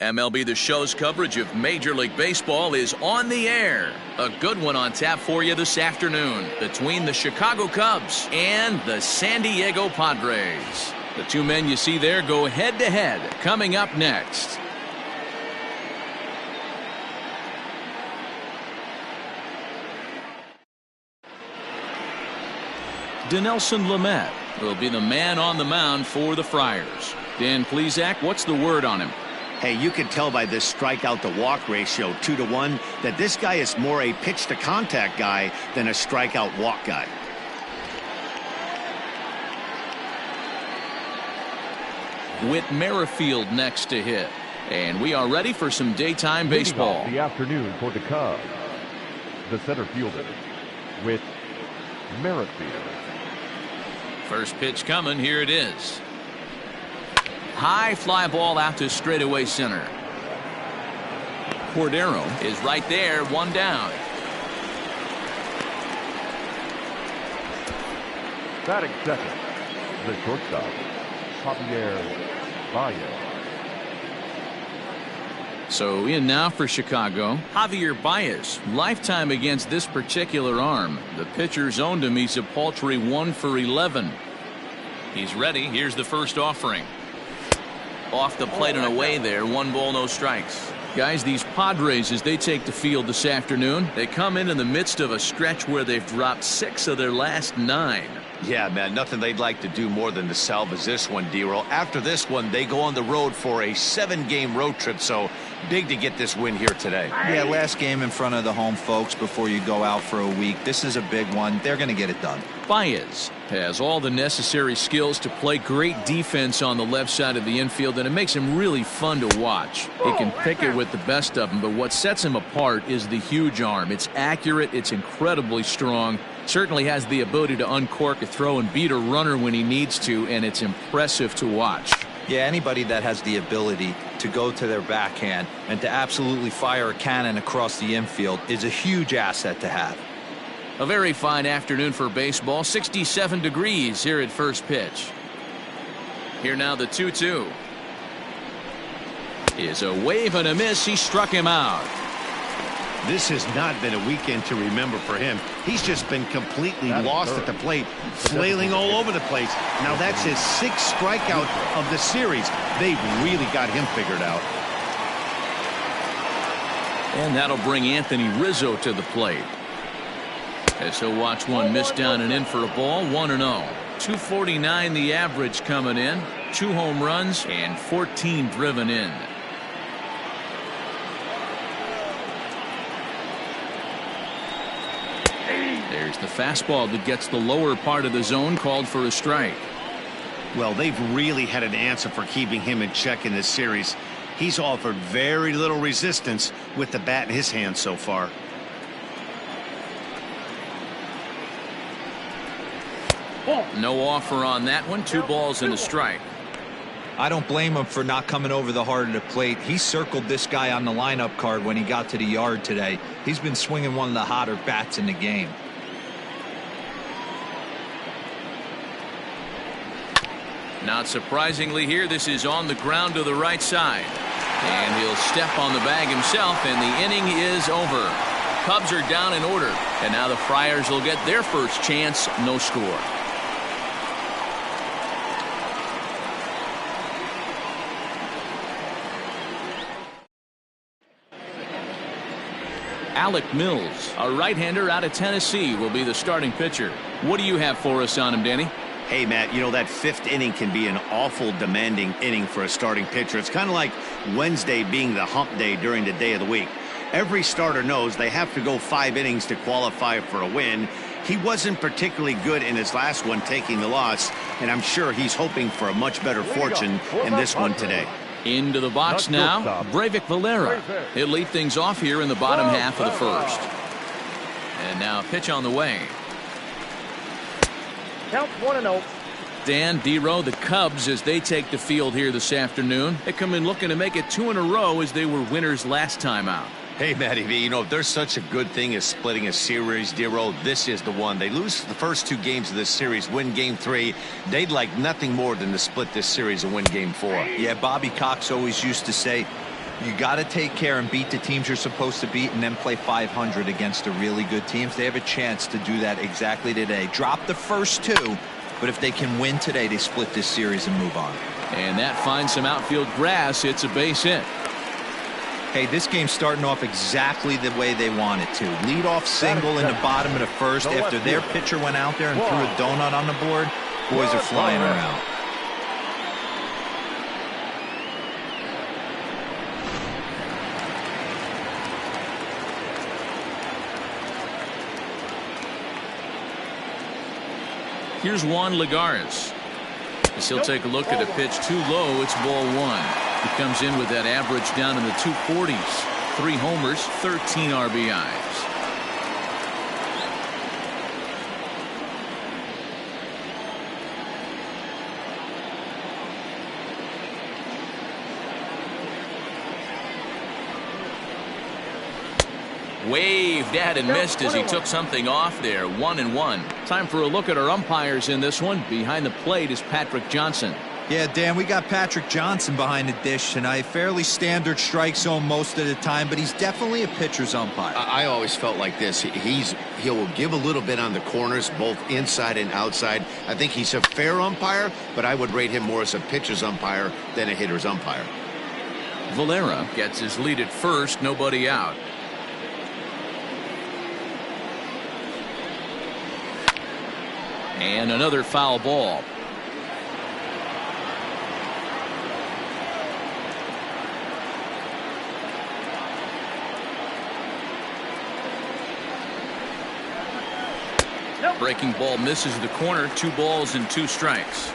MLB The Show's coverage of Major League Baseball is on the air. A good one on tap for you this afternoon between the Chicago Cubs and the San Diego Padres. The two men you see there go head-to-head coming up next. Dinelson Lamet will be the man on the mound for the Friars. Dan Plesac, what's the word on him? Hey, you can tell by this strikeout to walk ratio 2-to-1 that this guy is more a pitch to contact guy than a strikeout walk guy. Whit Merrifield next to hit. And we are ready for some daytime baseball. The afternoon for the Cubs. The center fielder, Whit Merrifield. First pitch coming. Here it is. High fly ball out to straightaway center. Cordero is right there, one down. Batting second, the shortstop, Javier Baez. So in now for Chicago, Javier Baez. Lifetime against this particular arm. The pitcher's owned him. He's a paltry 1 for 11. He's ready. Here's the first offering. Off the plate and away there. 1 ball, no strikes. Guys, these Padres, as they take the field this afternoon, they come in the midst of a stretch where they've dropped 6 of their last 9. Yeah, man, nothing they'd like to do more than to salvage this one, D-Roll. After this one, they go on the road for a 7-game road trip, so big to get this win here today. Yeah, last game in front of the home folks before you go out for a week. This is a big one. They're going to get it done. Baez has all the necessary skills to play great defense on the left side of the infield, and it makes him really fun to watch. He can pick it with the best of them, but what sets him apart is the huge arm. It's accurate, it's incredibly strong, certainly has the ability to uncork a throw and beat a runner when he needs to, and it's impressive to watch. Yeah, anybody that has the ability to go to their backhand and to absolutely fire a cannon across the infield is a huge asset to have. A very fine afternoon for baseball. 67 degrees here at first pitch. Here now the 2-2. Is a wave and a miss. He struck him out. This has not been a weekend to remember for him. He's just been completely lost at the plate, flailing all over the place. Now that's his 6th strikeout of the series. They've really got him figured out. And that'll bring Anthony Rizzo to the plate. As he'll watch one miss down and in for a ball. 1-0. 249 the average coming in. 2 home runs and 14 driven in. There's the fastball that gets the lower part of the zone, called for a strike. Well, they've really had an answer for keeping him in check in this series. He's offered very little resistance with the bat in his hand so far. No offer on that one. 2 balls and a strike. I don't blame him for not coming over the heart of the plate. He circled this guy on the lineup card when he got to the yard today. He's been swinging one of the hotter bats in the game. Not surprisingly here, this is on the ground to the right side. And he'll step on the bag himself, and the inning is over. Cubs are down in order, and now the Friars will get their first chance. No score. Alec Mills, a right-hander out of Tennessee, will be the starting pitcher. What do you have for us on him, Danny? Hey, Matt, you know that 5th inning can be an awful demanding inning for a starting pitcher. It's kind of like Wednesday being the hump day during the day of the week. Every starter knows they have to go 5 innings to qualify for a win. He wasn't particularly good in his last one, taking the loss, and I'm sure he's hoping for a much better fortune in this one today. Into the box now, Breivik Valera. He'll lead things off here in the bottom half of the first. And now a pitch on the way. Count 1-0. Dan, D-Row, the Cubs, as they take the field here this afternoon, they come in looking to make it 2 in a row as they were winners last time out. Hey, Matty V, you know, if there's such a good thing as splitting a series, D-Row, this is the one. They lose the first 2 games of this series, win Game 3. They'd like nothing more than to split this series and win Game 4. Yeah, Bobby Cox always used to say, You got to take care and beat the teams you're supposed to beat and then play 500 against the really good teams. They have a chance to do that exactly today. Drop the first two, but if they can win today, they split this series and move on. And that finds some outfield grass. It's a base hit. Hey, this game's starting off exactly the way they want it to. Lead-off single in the bottom of the first after their pitcher went out there and threw a donut on the board. Boys are flying around. Here's Juan Lagares. As he'll take a look at a pitch too low, it's ball one. He comes in with that average down in the 240s. 3 homers, 13 RBIs. Waved at and missed as he took something off there. 1-1. Time for a look at our umpires in this one. Behind the plate is Patrick Johnson. Yeah, Dan, we got Patrick Johnson behind the dish tonight. Fairly standard strike zone most of the time, but he's definitely a pitcher's umpire. I always felt like this. He'll give a little bit on the corners, both inside and outside. I think he's a fair umpire, but I would rate him more as a pitcher's umpire than a hitter's umpire. Valera gets his lead at first, nobody out. And another foul ball. Breaking ball misses the corner. 2 balls and 2 strikes.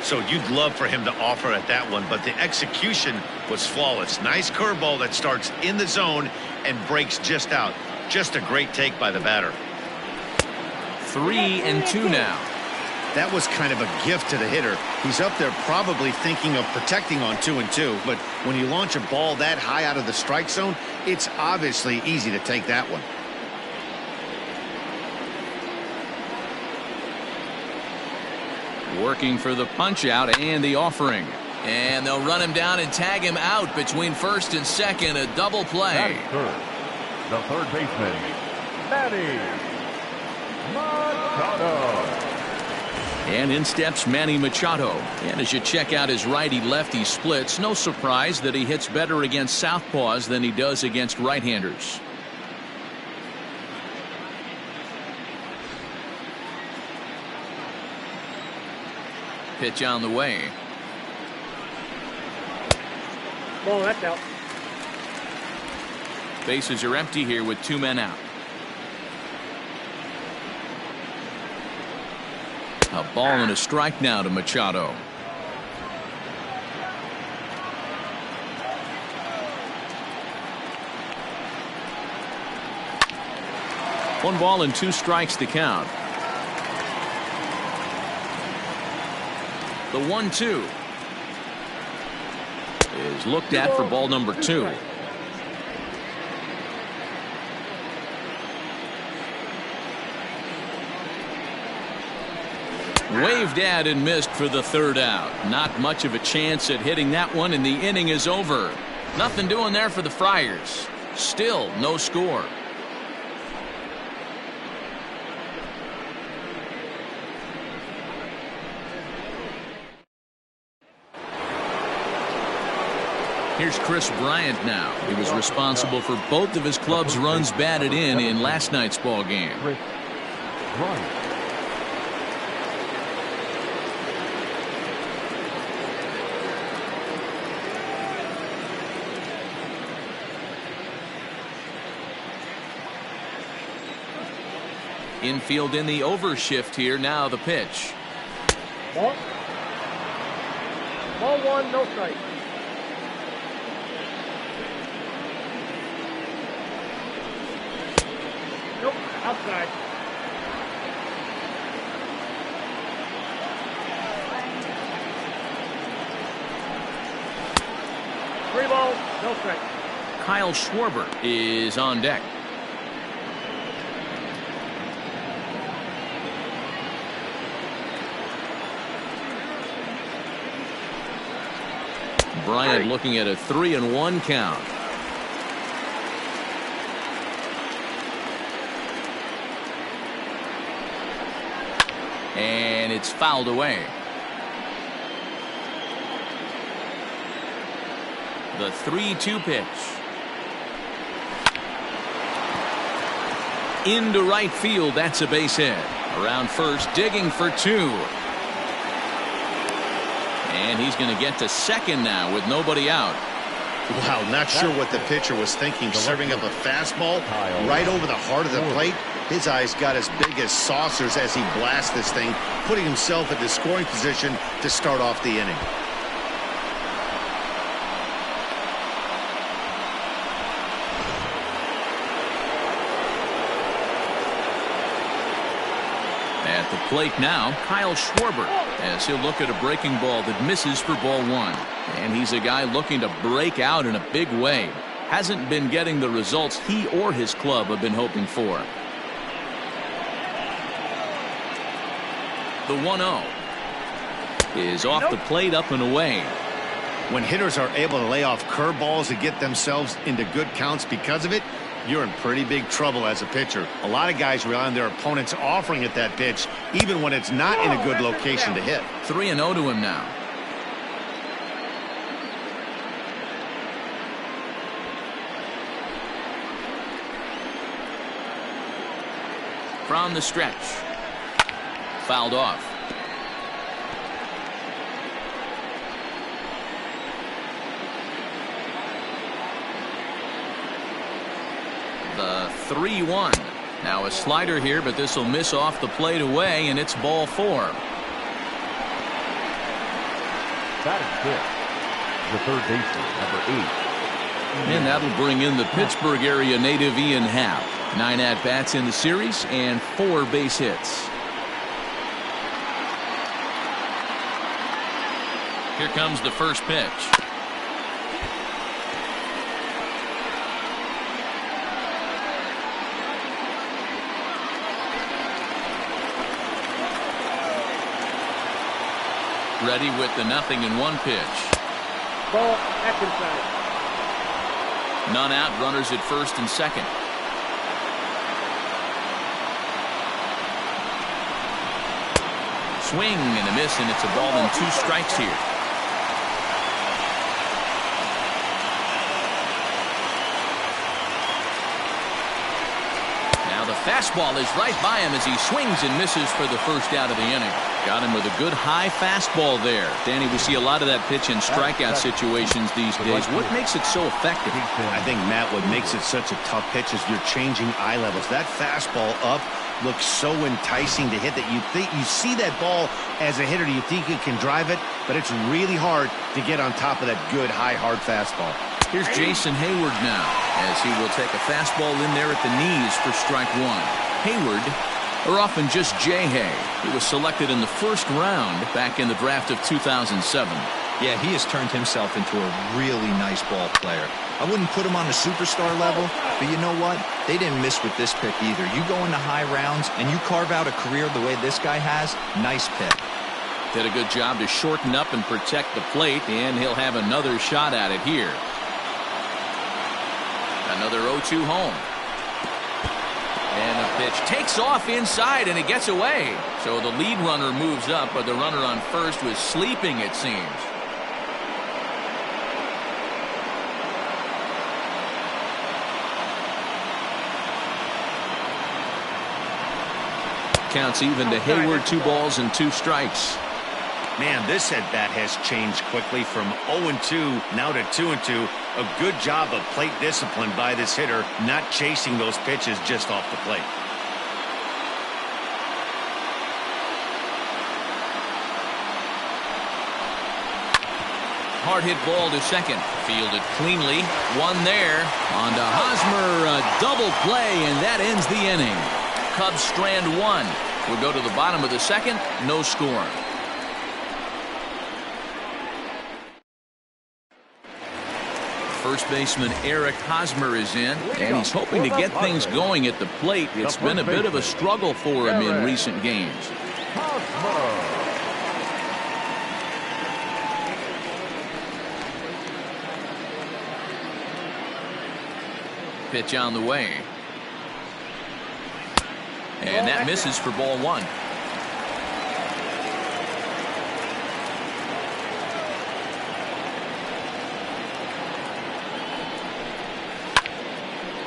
So you'd love for him to offer at that one, but the execution was flawless. Nice curveball that starts in the zone and breaks just out. Just a great take by the batter. 3-2 now. That was kind of a gift to the hitter. He's up there probably thinking of protecting on 2-2, but when you launch a ball that high out of the strike zone, it's obviously easy to take that one. Working for the punch out and the offering. And they'll run him down and tag him out between first and second. A double play. The third baseman, Manny Machado. And in steps Manny Machado. And as you check out his righty-lefty splits, no surprise that he hits better against southpaws than he does against right-handers. Pitch on the way. Ball, that's out. Bases are empty here with 2 men out. A ball and a strike now to Machado. One ball and 2 strikes to count. The 1-2 is looked at for ball number 2. Waved at and missed for the 3rd out. Not much of a chance at hitting that one, and the inning is over. Nothing doing there for the Friars. Still no score. Here's Chris Bryant now. He was responsible for both of his club's runs batted in last night's ball game. Chris Bryant. Infield in the overshift here. Now the pitch. Ball. Ball 1, no strike. Nope, outside. Three balls, no strike. Kyle Schwarber is on deck. Bryant looking at a 3-1 count. And it's fouled away. The 3-2 pitch. Into right field. That's a base hit. Around first, digging for 2. And he's going to get to second now with nobody out. Wow, not sure what the pitcher was thinking, serving up a fastball right over the heart of the plate. His eyes got as big as saucers as he blasts this thing, putting himself in the scoring position to start off the inning. At the plate now, Kyle Schwarber, as he'll look at a breaking ball that misses for ball 1. And he's a guy looking to break out in a big way. Hasn't been getting the results he or his club have been hoping for. The 1-0 is off the plate, up and away. When hitters are able to lay off curveballs and get themselves into good counts because of it, you're in pretty big trouble as a pitcher. A lot of guys rely on their opponents offering at that pitch, even when it's not in a good location to hit. 3-0 to him now. From the stretch. Fouled off. The 3-1. Now a slider here, but this will miss off the plate away, and it's ball 4. Batting fifth, the third baseman, number 8. And that'll bring in the Pittsburgh area native Ian Happ. 9 at-bats in the series and 4 base hits. Here comes the first pitch. Ready with the 0-1 pitch. Ball, back inside. None out, runners at first and second. Swing and a miss, and it's a ball and 2 strikes here. Now the fastball is right by him as he swings and misses for the first out of the inning. Got him with a good high fastball there. Danny, we see a lot of that pitch in strikeout situations these days. What makes it so effective? I think, Matt, what makes it such a tough pitch is you're changing eye levels. That fastball up looks so enticing to hit that you think you see that ball as a hitter, you think you can drive it, but it's really hard to get on top of that good high hard fastball. Here's Jason Hayward now, as he will take a fastball in there at the knees for strike 1. Hayward, or often just J-Hay, he was selected in the first round back in the draft of 2007. Yeah, he has turned himself into a really nice ball player. I wouldn't put him on a superstar level, but you know what? They didn't miss with this pick either. You go into high rounds and you carve out a career the way this guy has, nice pick. Did a good job to shorten up and protect the plate, and he'll have another shot at it here. Another 0-2 home. And the pitch takes off inside, and it gets away. So the lead runner moves up, but the runner on first was sleeping, it seems. Counts even to Hayward, 2 balls and 2 strikes. Man, this at bat has changed quickly from 0-2 now to 2-2. A good job of plate discipline by this hitter, not chasing those pitches just off the plate. Hard hit ball to second. Fielded cleanly. One there. On to Hosmer. A double play, and that ends the inning. Cubs strand 1. We'll go to the bottom of the second. No score. First baseman Eric Hosmer is in, and he's hoping to get things going at the plate. It's been a bit of a struggle for him in recent games. Pitch on the way. And that misses for ball one.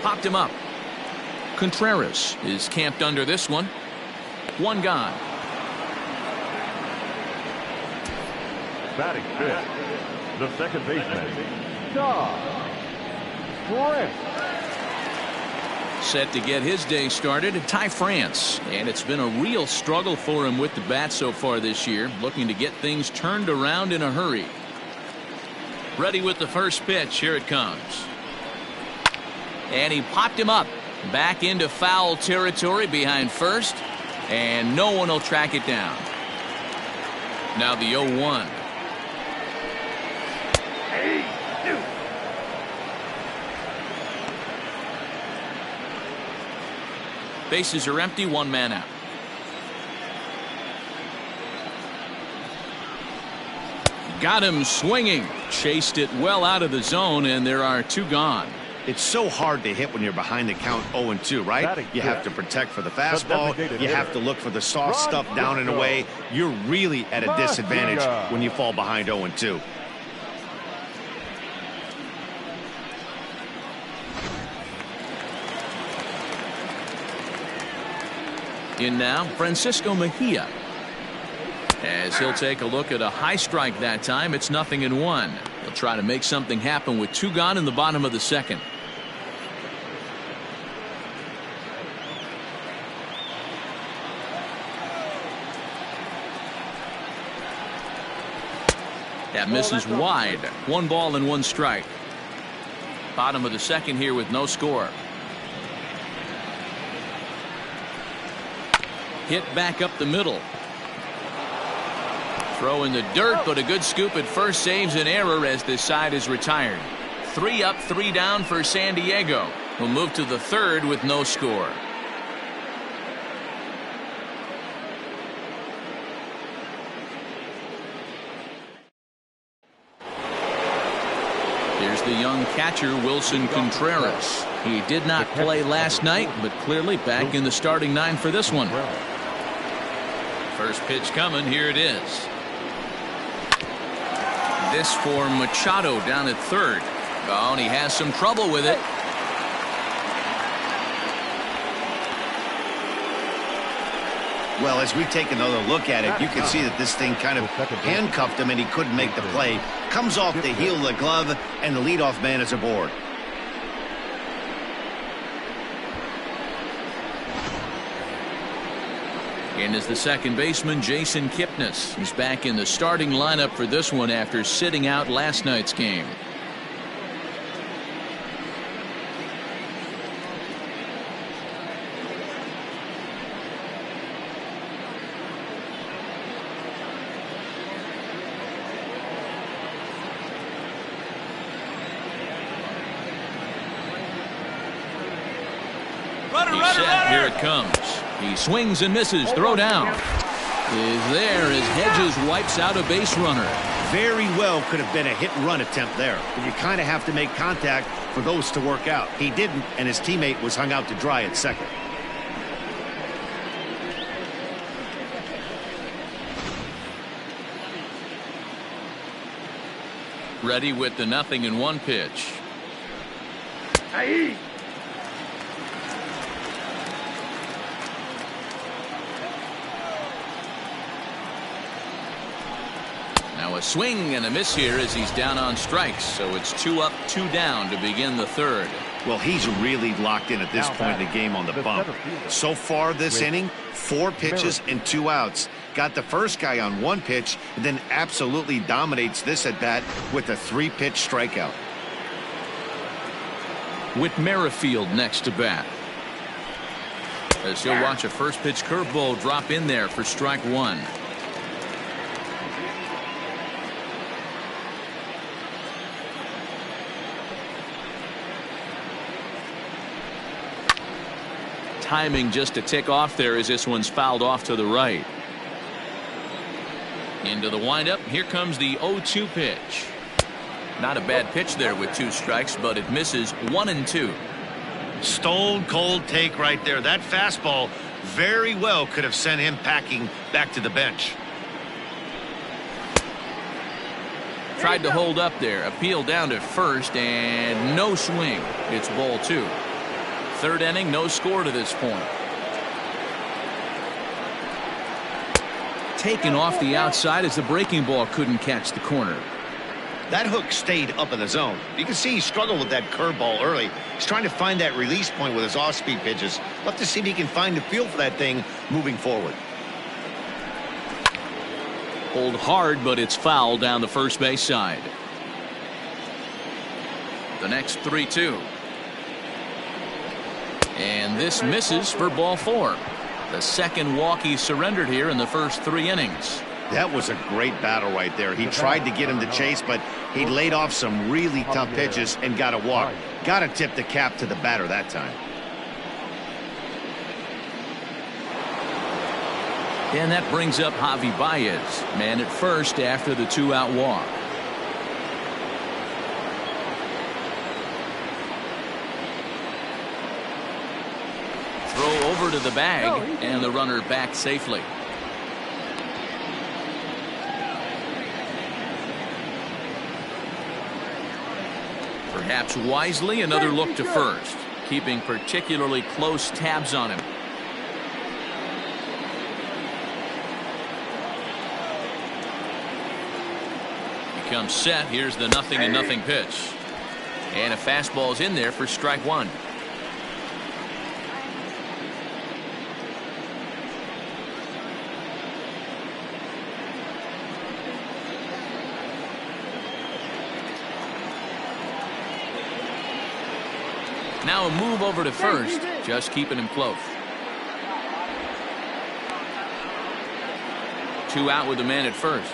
Popped him up. Contreras is camped under this one. One gone. Batting fifth, the second baseman, John France. Set to get his day started, Ty France. And it's been a real struggle for him with the bat so far this year, looking to get things turned around in a hurry. Ready with the first pitch. Here it comes. And he popped him up. Back into foul territory behind first. And no one will track it down. Now the 0-1. Bases are empty, one man out. Got him swinging. Chased it well out of the zone, and there are two gone. It's so hard to hit when you're behind the count 0-2, right? You have to protect for the fastball. You have to look for the soft stuff down and away. You're really at a disadvantage when you fall behind 0-2. In now, Francisco Mejia. As he'll take a look at a high strike that time, it's 0-1. He'll try to make something happen with two gone in the bottom of the second. That misses wide. 1 ball and 1 strike. Bottom of the second here with no score. Hit back up the middle. Throw in the dirt, but a good scoop at first saves an error as this side is retired. 3 up, 3 down for San Diego. We'll move to the third with no score. Here's the young catcher, Wilson Contreras. He did not play last night, but clearly back in the starting 9 for this one. First pitch coming. Here it is. This for Machado down at third. Oh, and he has some trouble with it. Well, as we take another look at it, you can see that this thing kind of handcuffed him and he couldn't make the play. Comes off the heel of the glove, and the leadoff man is aboard. And as the second baseman, Jason Kipnis. He's back in the starting lineup for this one after sitting out last night's game. Here it comes. He swings and misses. Throw down is there as Hedges wipes out a base runner. Very well could have been a hit and run attempt there, but you kind of have to make contact for those to work out. He didn't, and his teammate was hung out to dry at second. Ready with the 0-1 pitch. Now a swing and a miss here as he's down on strikes, so it's 2 up, 2 down to begin the third. Well, he's really locked in at this point in the game on the bump. So far this inning, 4 pitches and 2 outs. Got the first guy on 1 pitch, and then absolutely dominates this at bat with a 3-pitch strikeout. With Merrifield next to bat, as he'll watch a first pitch curveball drop in there for strike 1. Timing just to tick off there as this one's fouled off to the right. Into the windup. Here comes the 0-2 pitch. Not a bad pitch there with 2 strikes, but it misses 1-2. Stone cold take right there. That fastball very well could have sent him packing back to the bench. Tried to hold up there. Appeal down to first and no swing. It's ball 2. Third inning, no score to this point. Taken off the outside as the breaking ball couldn't catch the corner. That hook stayed up in the zone. You can see he struggled with that curveball early. He's trying to find that release point with his off-speed pitches. Love to see if he can find the feel for that thing moving forward. Pulled hard, but it's foul down the first base side. The next 3-2. And this misses for ball 4. The second walk he surrendered here in the first 3 innings. That was a great battle right there. He tried to get him to chase, but he laid off some really tough pitches and got a walk. Got to tip the cap to the batter that time. And that brings up Javi Baez, man at first after the 2-out walk. Throw over to the bag, and the runner back safely. Perhaps wisely, another look to first, keeping particularly close tabs on him. Comes set. Here's the 0-0 pitch. And a fastball's in there for strike 1. Now a move over to first, just keeping him close. 2 out with the man at first.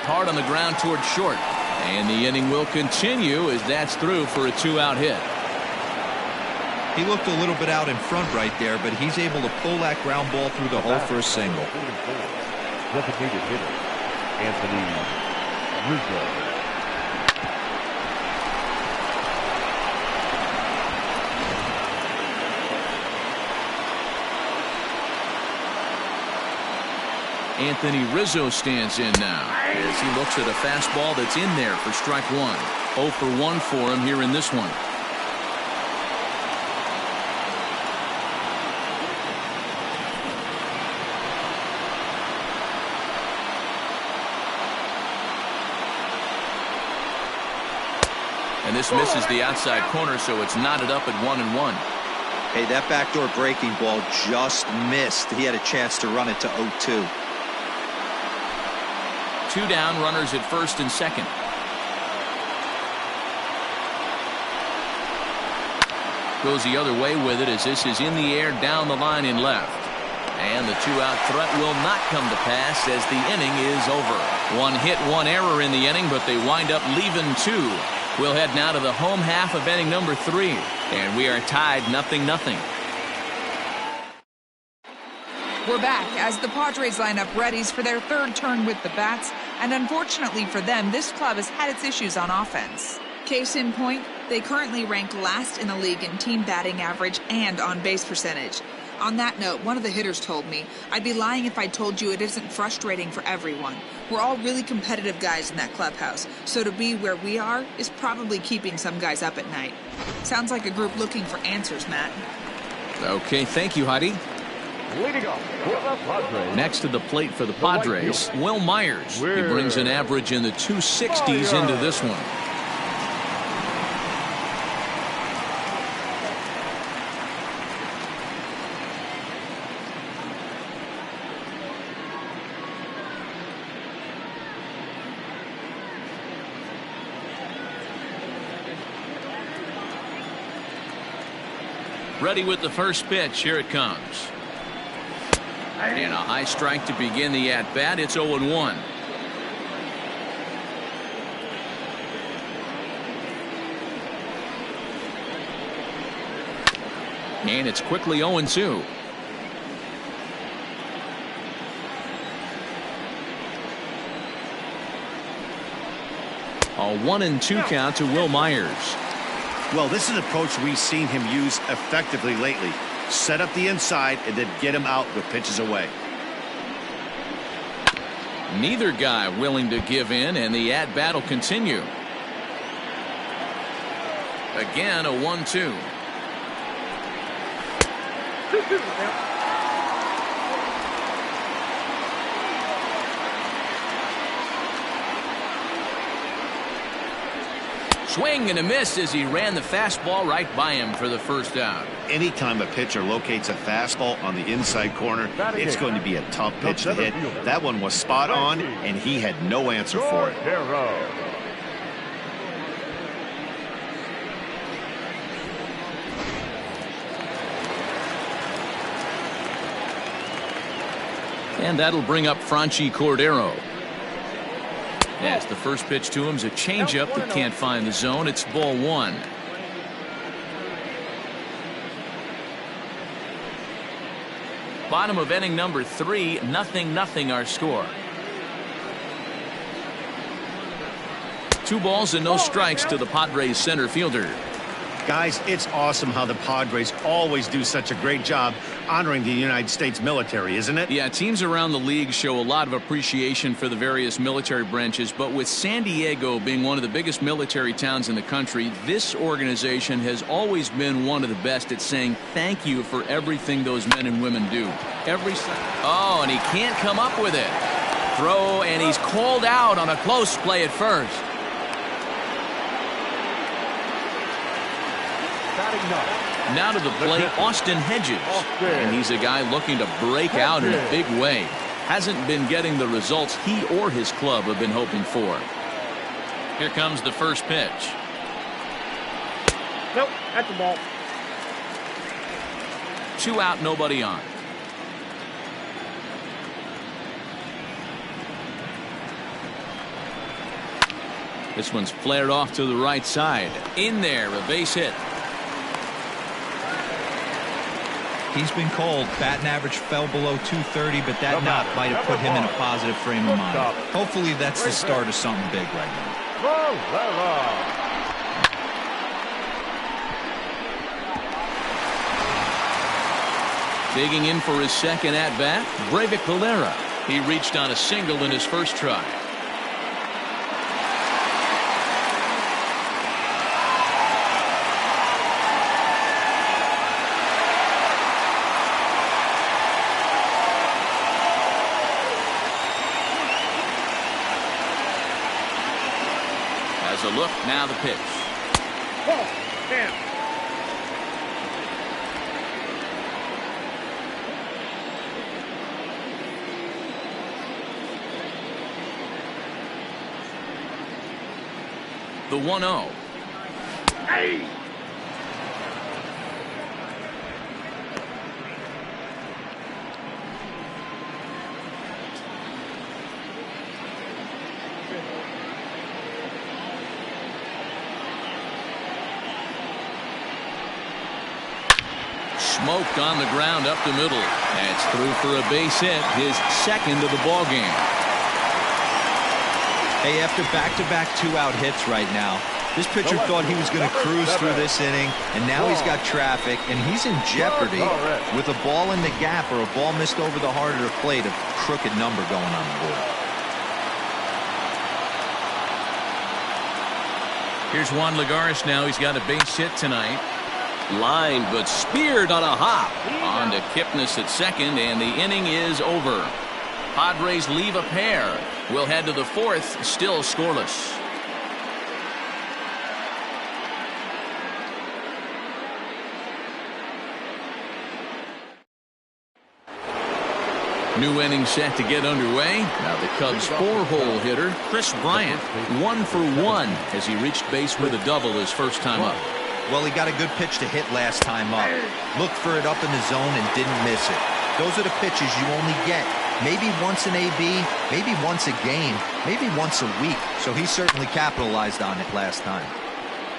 Hard on the ground towards short, and the inning will continue as that's through for a 2-out hit. He looked a little bit out in front right there, but he's able to pull that ground ball through the hole for a single. Designated hitter, Anthony Rizzo. Anthony Rizzo stands in now as he looks at a fastball that's in there for strike 1. 0 for 1 for him here in this one. And this misses the outside corner, so it's knotted up at 1-1. Hey, that backdoor breaking ball just missed. He had a chance to run it to 0-2. 2 down, runners at first and second. Goes the other way with it as this is in the air down the line in left. And the 2-out threat will not come to pass as the inning is over. 1 hit, 1 error in the inning, but they wind up leaving 2. We'll head now to the home half of inning number 3. And we are tied 0-0. We're back as the Padres line up readies for their 3rd turn with the bats, and unfortunately for them, this club has had its issues on offense. Case in point, they currently rank last in the league in team batting average and on base percentage. On that note, one of the hitters told me, "I'd be lying if I told you it isn't frustrating for everyone. We're all really competitive guys in that clubhouse, so to be where we are is probably keeping some guys up at night." Sounds like a group looking for answers, Matt. Okay, thank you, Heidi. Leading off for the Padres. Next to the plate for the Padres, Will Myers. He brings an average in the 260s into this one. Ready with the first pitch. Here it comes. And a high strike to begin the at-bat. It's 0-1. And it's quickly 0-2. A 1-2 count to Will Myers. Well, this is an approach we've seen him use effectively lately. Set up the inside and then get him out with pitches away. Neither guy willing to give in, and the at-bat will continue. Again, a 1-2. Swing and a miss as he ran the fastball right by him for the first out. Anytime a pitcher locates a fastball on the inside corner, it's going to be a tough pitch to hit. That one was spot on, and he had no answer for it. And that'll bring up Franchi Cordero. Yes, the first pitch to him is a changeup that can't find the zone. It's ball one. Bottom of inning number 3, 0-0 our score. 2 balls and no strikes to the Padres center fielder. Guys, it's awesome how the Padres always do such a great job honoring the United States military, isn't it? Yeah, teams around the league show a lot of appreciation for the various military branches, but with San Diego being one of the biggest military towns in the country, this organization has always been one of the best at saying thank you for everything those men and women do. Oh, and he can't come up with it. Throw, and he's called out on a close play at first. Now to the plate, Austin Hedges. And he's a guy looking to break out in a big way. Hasn't been getting the results he or his club have been hoping for. Here comes the first pitch. Nope, that's the ball. 2 out, nobody on. This one's flared off to the right side. In there, a base hit. He's been cold. Batting average fell below 230, but that knock might have put him in a positive frame of mind. Hopefully that's the start of something big right now. Digging in for his second at-bat, Breivik Valera. He reached on a single in his first try. A look, now the pitch. Ball, down. The 1-0. Hey! Smoked on the ground up the middle. That's through for a base hit, his second of the ball game. Hey, after back-to-back 2-out hits right now, this pitcher thought he was going to cruise through this inning, and now he's got traffic, and he's in jeopardy with a ball in the gap or a ball missed over the heart of the plate, a crooked number going on the board. Here's Juan Lagares now. He's got a base hit tonight. Line, but speared on a hop. On to Kipnis at second, and the inning is over. Padres leave a pair. We'll head to the 4th, still scoreless. New inning set to get underway. Now the Cubs' 4-hole hitter, Chris Bryant, 1 for 1 as he reached base with a double his first time up. Well, he got a good pitch to hit last time up. Looked for it up in the zone and didn't miss it. Those are the pitches you only get. Maybe once an AB, maybe once a game, maybe once a week. So he certainly capitalized on it last time.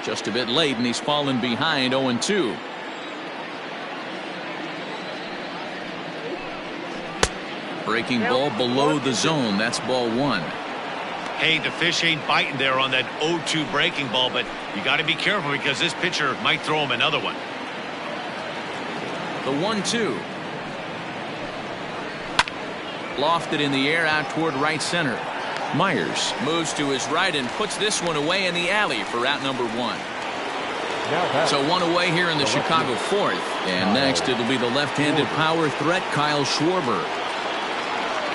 Just a bit late, and he's fallen behind 0-2. Breaking ball below the zone. That's ball 1. Hey, the fish ain't biting there on that 0-2 breaking ball, but you got to be careful because this pitcher might throw him another one. The 1-2. Lofted in the air out toward right center. Myers moves to his right and puts this one away in the alley for out number 1. So one away here in the Chicago fourth. And next it'll be the left-handed power threat Kyle Schwarber.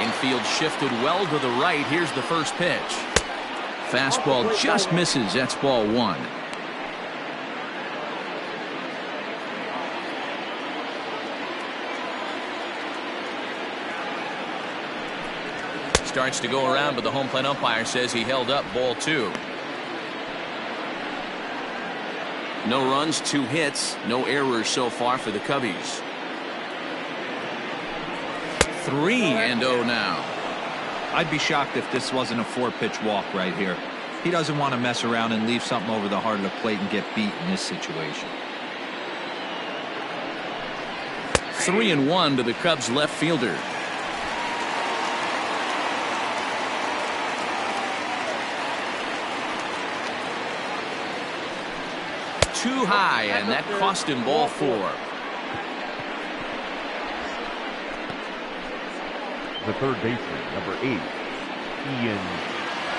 Infield shifted well to the right. Here's the first pitch. Fastball just misses. That's ball 1. Starts to go around, but the home plate umpire says he held up ball 2. No runs, 2 hits, no errors so far for the Cubbies. 3-0 now. I'd be shocked if this wasn't a 4-pitch walk right here. He doesn't want to mess around and leave something over the heart of the plate and get beat in this situation. 3-1 to the Cubs left fielder. Too high, and that cost him ball 4. The third baseman, number 8, Ian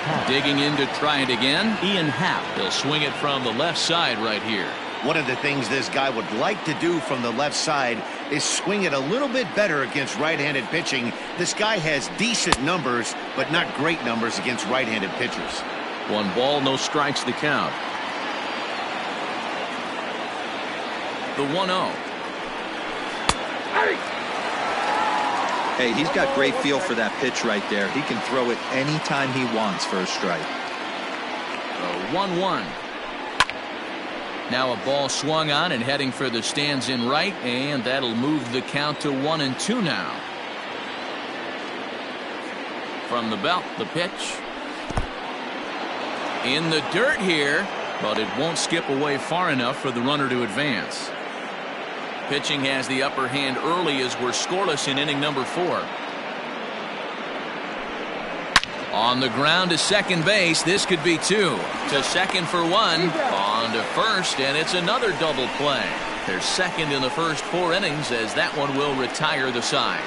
Happ. Digging in to try it again. Ian Happ. He'll swing it from the left side right here. One of the things this guy would like to do from the left side is swing it a little bit better against right-handed pitching. This guy has decent numbers, but not great numbers against right-handed pitchers. 1 ball, no strikes the count. The 1-0. Hey, he's got great feel for that pitch right there. He can throw it anytime he wants for a strike. The 1-1. Now a ball swung on and heading for the stands in right, and that'll move the count to 1-2 now. From the belt, the pitch. In the dirt here, but it won't skip away far enough for the runner to advance. Pitching has the upper hand early as we're scoreless in inning number 4. On the ground to second base. This could be 2. To second for 1. On to first, and it's another double play. They're second in the first 4 innings as that one will retire the side.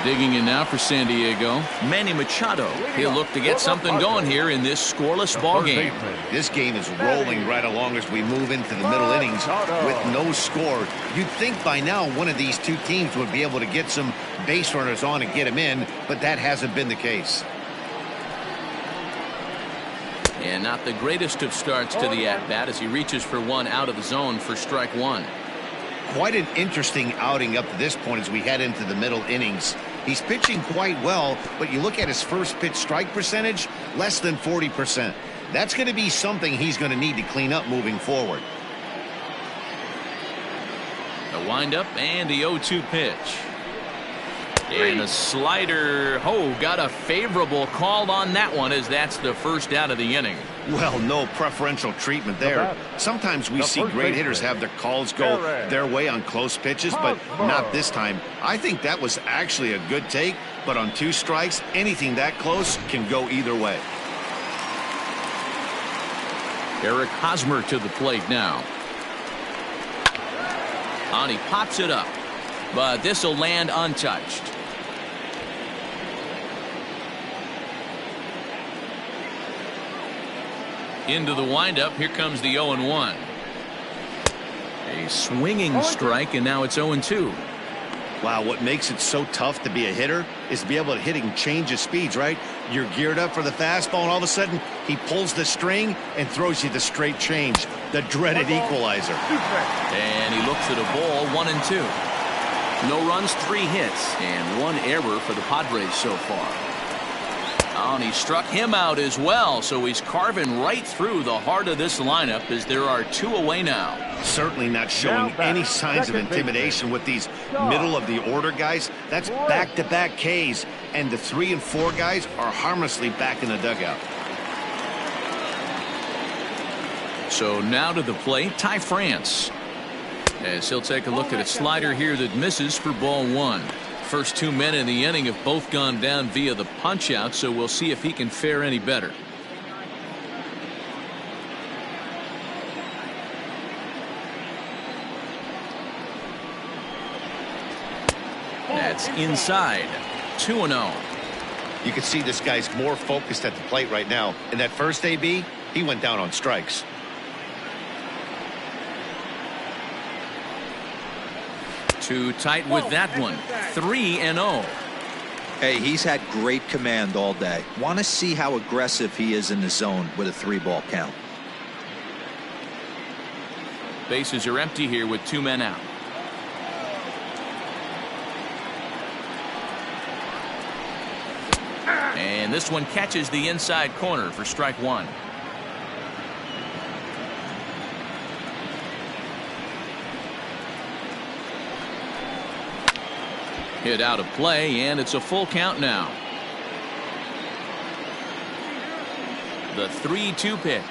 Digging in now for San Diego, Manny Machado. He'll look to get something going here in this scoreless ball game. This game is rolling right along as we move into the middle innings with no score. You'd think by now one of these 2 teams would be able to get some base runners on and get them in, but that hasn't been the case. And not the greatest of starts to the at-bat as he reaches for 1 out of the zone for strike 1. Quite an interesting outing up to this point as we head into the middle innings. He's pitching quite well, but you look at his first pitch strike percentage, less than 40%. That's going to be something he's going to need to clean up moving forward. The windup and the 0-2 pitch. And a slider. Oh, got a favorable call on that one as that's the first out of the inning. Well, no preferential treatment there. Sometimes we see great hitters have their calls go their way on close pitches, but not this time. I think that was actually a good take, but on 2 strikes, anything that close can go either way. Eric Hosmer to the plate now. And he pops it up, but this will land untouched. Into the windup. Here comes the 0-1. A swinging strike, and now it's 0-2. Wow, what makes it so tough to be a hitter is to be able to hit and change of speeds, right? You're geared up for the fastball, and all of a sudden he pulls the string and throws you the straight change, the dreaded equalizer. And he looks at a ball, 1-2. No runs, 3 hits, and 1 error for the Padres so far. Oh, and he struck him out as well, so he's carving right through the heart of this lineup as there are 2 away now. Certainly not showing any signs of intimidation with these middle of the order guys. That's back-to-back Ks, and the 3 and 4 guys are harmlessly back in the dugout. So now to the plate, Ty France. As he'll take a look at a slider here that misses for ball one. First 2 men in the inning have both gone down via the punch out, so we'll see if he can fare any better. That's inside. 2-0. You can see this guy's more focused at the plate right now. In that first AB, he went down on strikes. Too tight with that one. 3-0. Hey, he's had great command all day. Want to see how aggressive he is in the zone with a 3-ball count. Bases are empty here with 2 men out. And this one catches the inside corner for strike one. Hit out of play, and it's a full count now. The 3-2 pitch.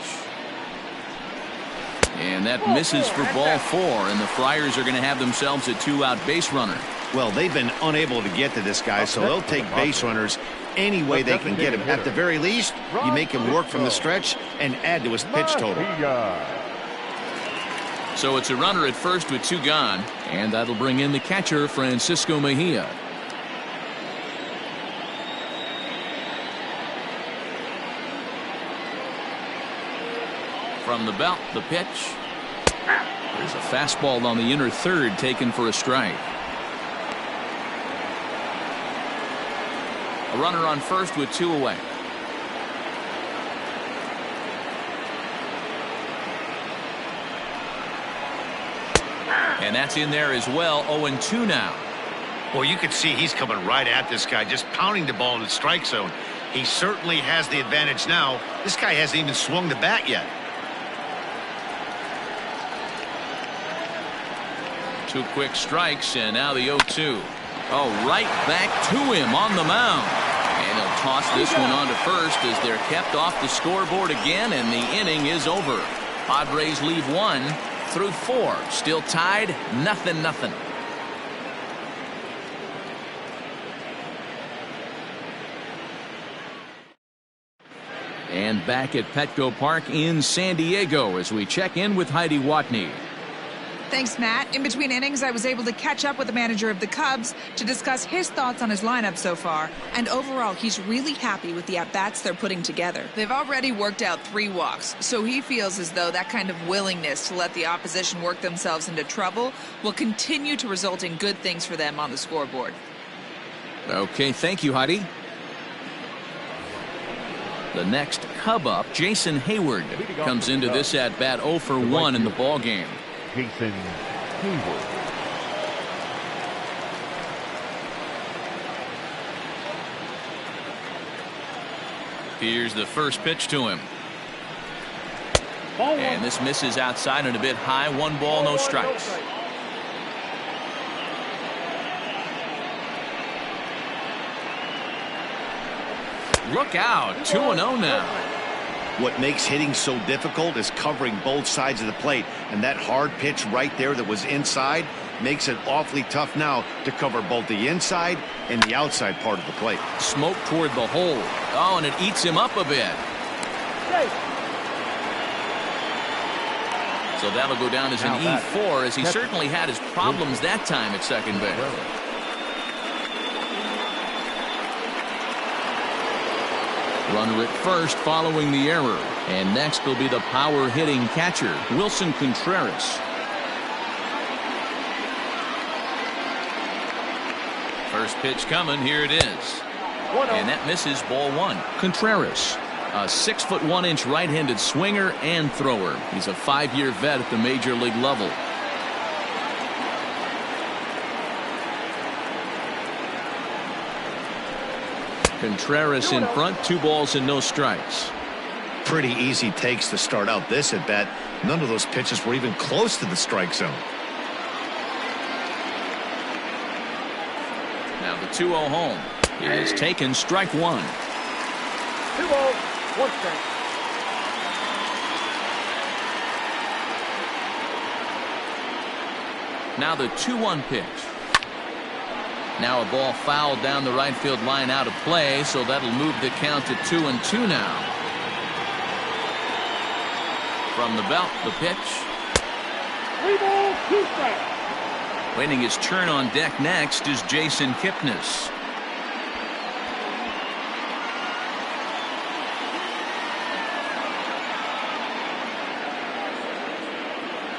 And that misses for ball four, and the Friars are going to have themselves a 2-out base runner. Well, they've been unable to get to this guy, so they'll take base runners any way they can get him. At the very least, you make him work from the stretch and add to his pitch total. So it's a runner at first with 2 gone, and that'll bring in the catcher, Francisco Mejia. From the belt, the pitch. There's a fastball on the inner third taken for a strike. A runner on first with 2 away. And that's in there as well. 0-2 now. Well, you can see he's coming right at this guy, just pounding the ball in the strike zone. He certainly has the advantage now. This guy hasn't even swung the bat yet. 2 quick strikes, and now the 0-2. Oh, right back to him on the mound. And he'll toss this one on to first as they're kept off the scoreboard again, and the inning is over. Padres leave 1 through 4. Still tied, 0-0. And back at Petco Park in San Diego as we check in with Heidi Watney. Thanks, Matt. In between innings, I was able to catch up with the manager of the Cubs to discuss his thoughts on his lineup so far. And overall, he's really happy with the at-bats they're putting together. They've already worked out 3 walks, so he feels as though that kind of willingness to let the opposition work themselves into trouble will continue to result in good things for them on the scoreboard. Okay, thank you, Heidi. The next Cub up, Jason Hayward, comes into this at-bat 0 for 1 in the ballgame. Jason Hayward. Here's the first pitch to him. And this misses outside and a bit high. 1 ball, no strikes. Look out. 2-0 now. What makes hitting so difficult is covering both sides of the plate, and that hard pitch right there that was inside makes it awfully tough now to cover both the inside and the outside part of the plate. Smoke toward the hole. Oh, and it eats him up a bit. So that'll go down as an E4, as he certainly had his problems that time at second base. Runner at first following the error. And next will be the power hitting catcher, Wilson Contreras. First pitch coming. Here it is. And that misses, ball 1. Contreras, a 6'1" right-handed swinger and thrower. He's a 5-year vet at the major league level. Contreras in front, 2 balls and no strikes. Pretty easy takes to start out this at bat. None of those pitches were even close to the strike zone. Now the 2-0 home. It is taken, strike 1. 2 balls, 1 strike. Now the 2-1 pitch. Now a ball fouled down the right field line out of play, so that'll move the count to 2-2 now. From the belt, the pitch. 3 balls, 2 strikes. Waiting his turn on deck next is Jason Kipnis.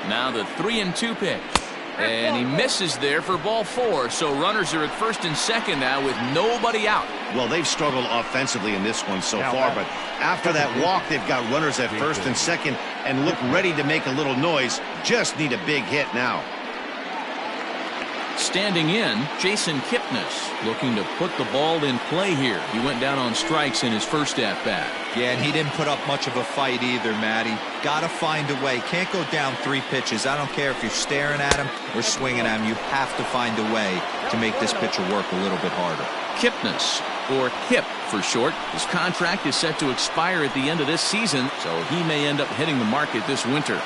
Now the 3-2 pitch. And he misses there for ball 4. So runners are at first and second now with nobody out. Well, they've struggled offensively in this one so far, but after that walk, they've got runners at first and second and look ready to make a little noise. Just need a big hit now. Standing in, Jason Kipnis looking to put the ball in play here. He went down on strikes in his first at-bat. Yeah, and he didn't put up much of a fight either, Matty. Gotta find a way. Can't go down 3 pitches. I don't care if you're staring at him or swinging at him. You have to find a way to make this pitcher work a little bit harder. Kipnis, or Kip for short. His contract is set to expire at the end of this season, so he may end up hitting the market this winter.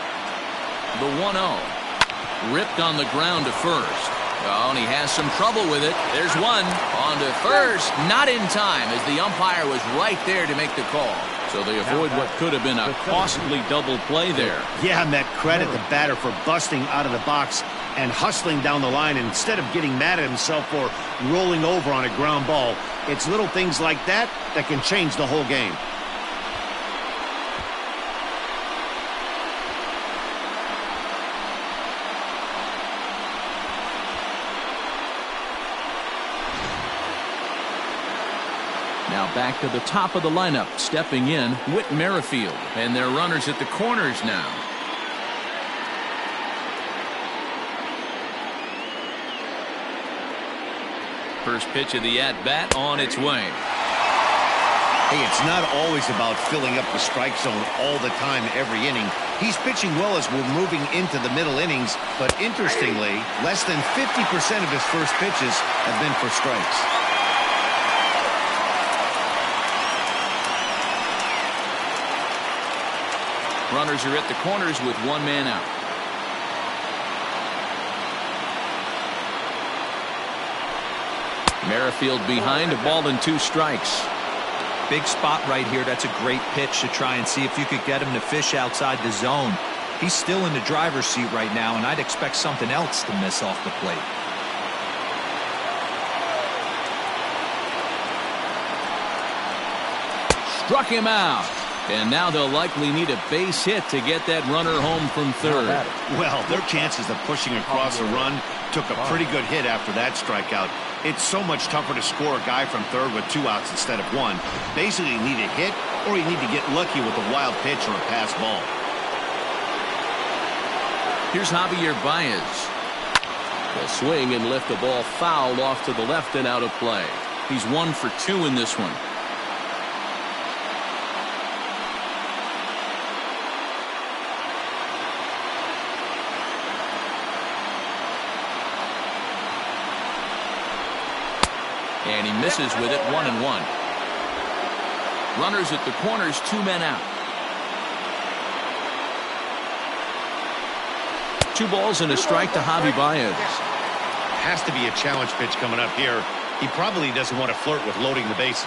The 1-0. Ripped on the ground to first. Oh, and he has some trouble with it. There's one. On to first. Not in time, as the umpire was right there to make the call. So they avoid what could have been a costly double play there. Yeah, Met, credit the batter for busting out of the box and hustling down the line instead of getting mad at himself for rolling over on a ground ball. It's little things like that that can change the whole game. Now back to the top of the lineup. Stepping in, Whit Merrifield. And their runners at the corners now. First pitch of the at-bat on its way. Hey, it's not always about filling up the strike zone all the time every inning. He's pitching well as we're moving into the middle innings, but interestingly, less than 50% of his first pitches have been for strikes. Runners are at the corners with 1 man out. Merrifield behind, a ball and 2 strikes. Big spot right here. That's a great pitch to try and see if you could get him to fish outside the zone. He's still in the driver's seat right now, and I'd expect something else to miss off the plate. Struck him out. And now they'll likely need a base hit to get that runner home from third. Well, their chances of pushing across a run took a pretty good hit after that strikeout. It's so much tougher to score a guy from third with 2 outs instead of 1. Basically, you need a hit or you need to get lucky with a wild pitch or a pass ball. Here's Javier Baez. The swing and lift the ball foul off to the left and out of play. He's 1 for 2 in this one. And he misses with it, 1-1. Runners at the corners, 2 men out. 2 balls and a strike to Javi Baez. Has to be a challenge pitch coming up here. He probably doesn't want to flirt with loading the bases.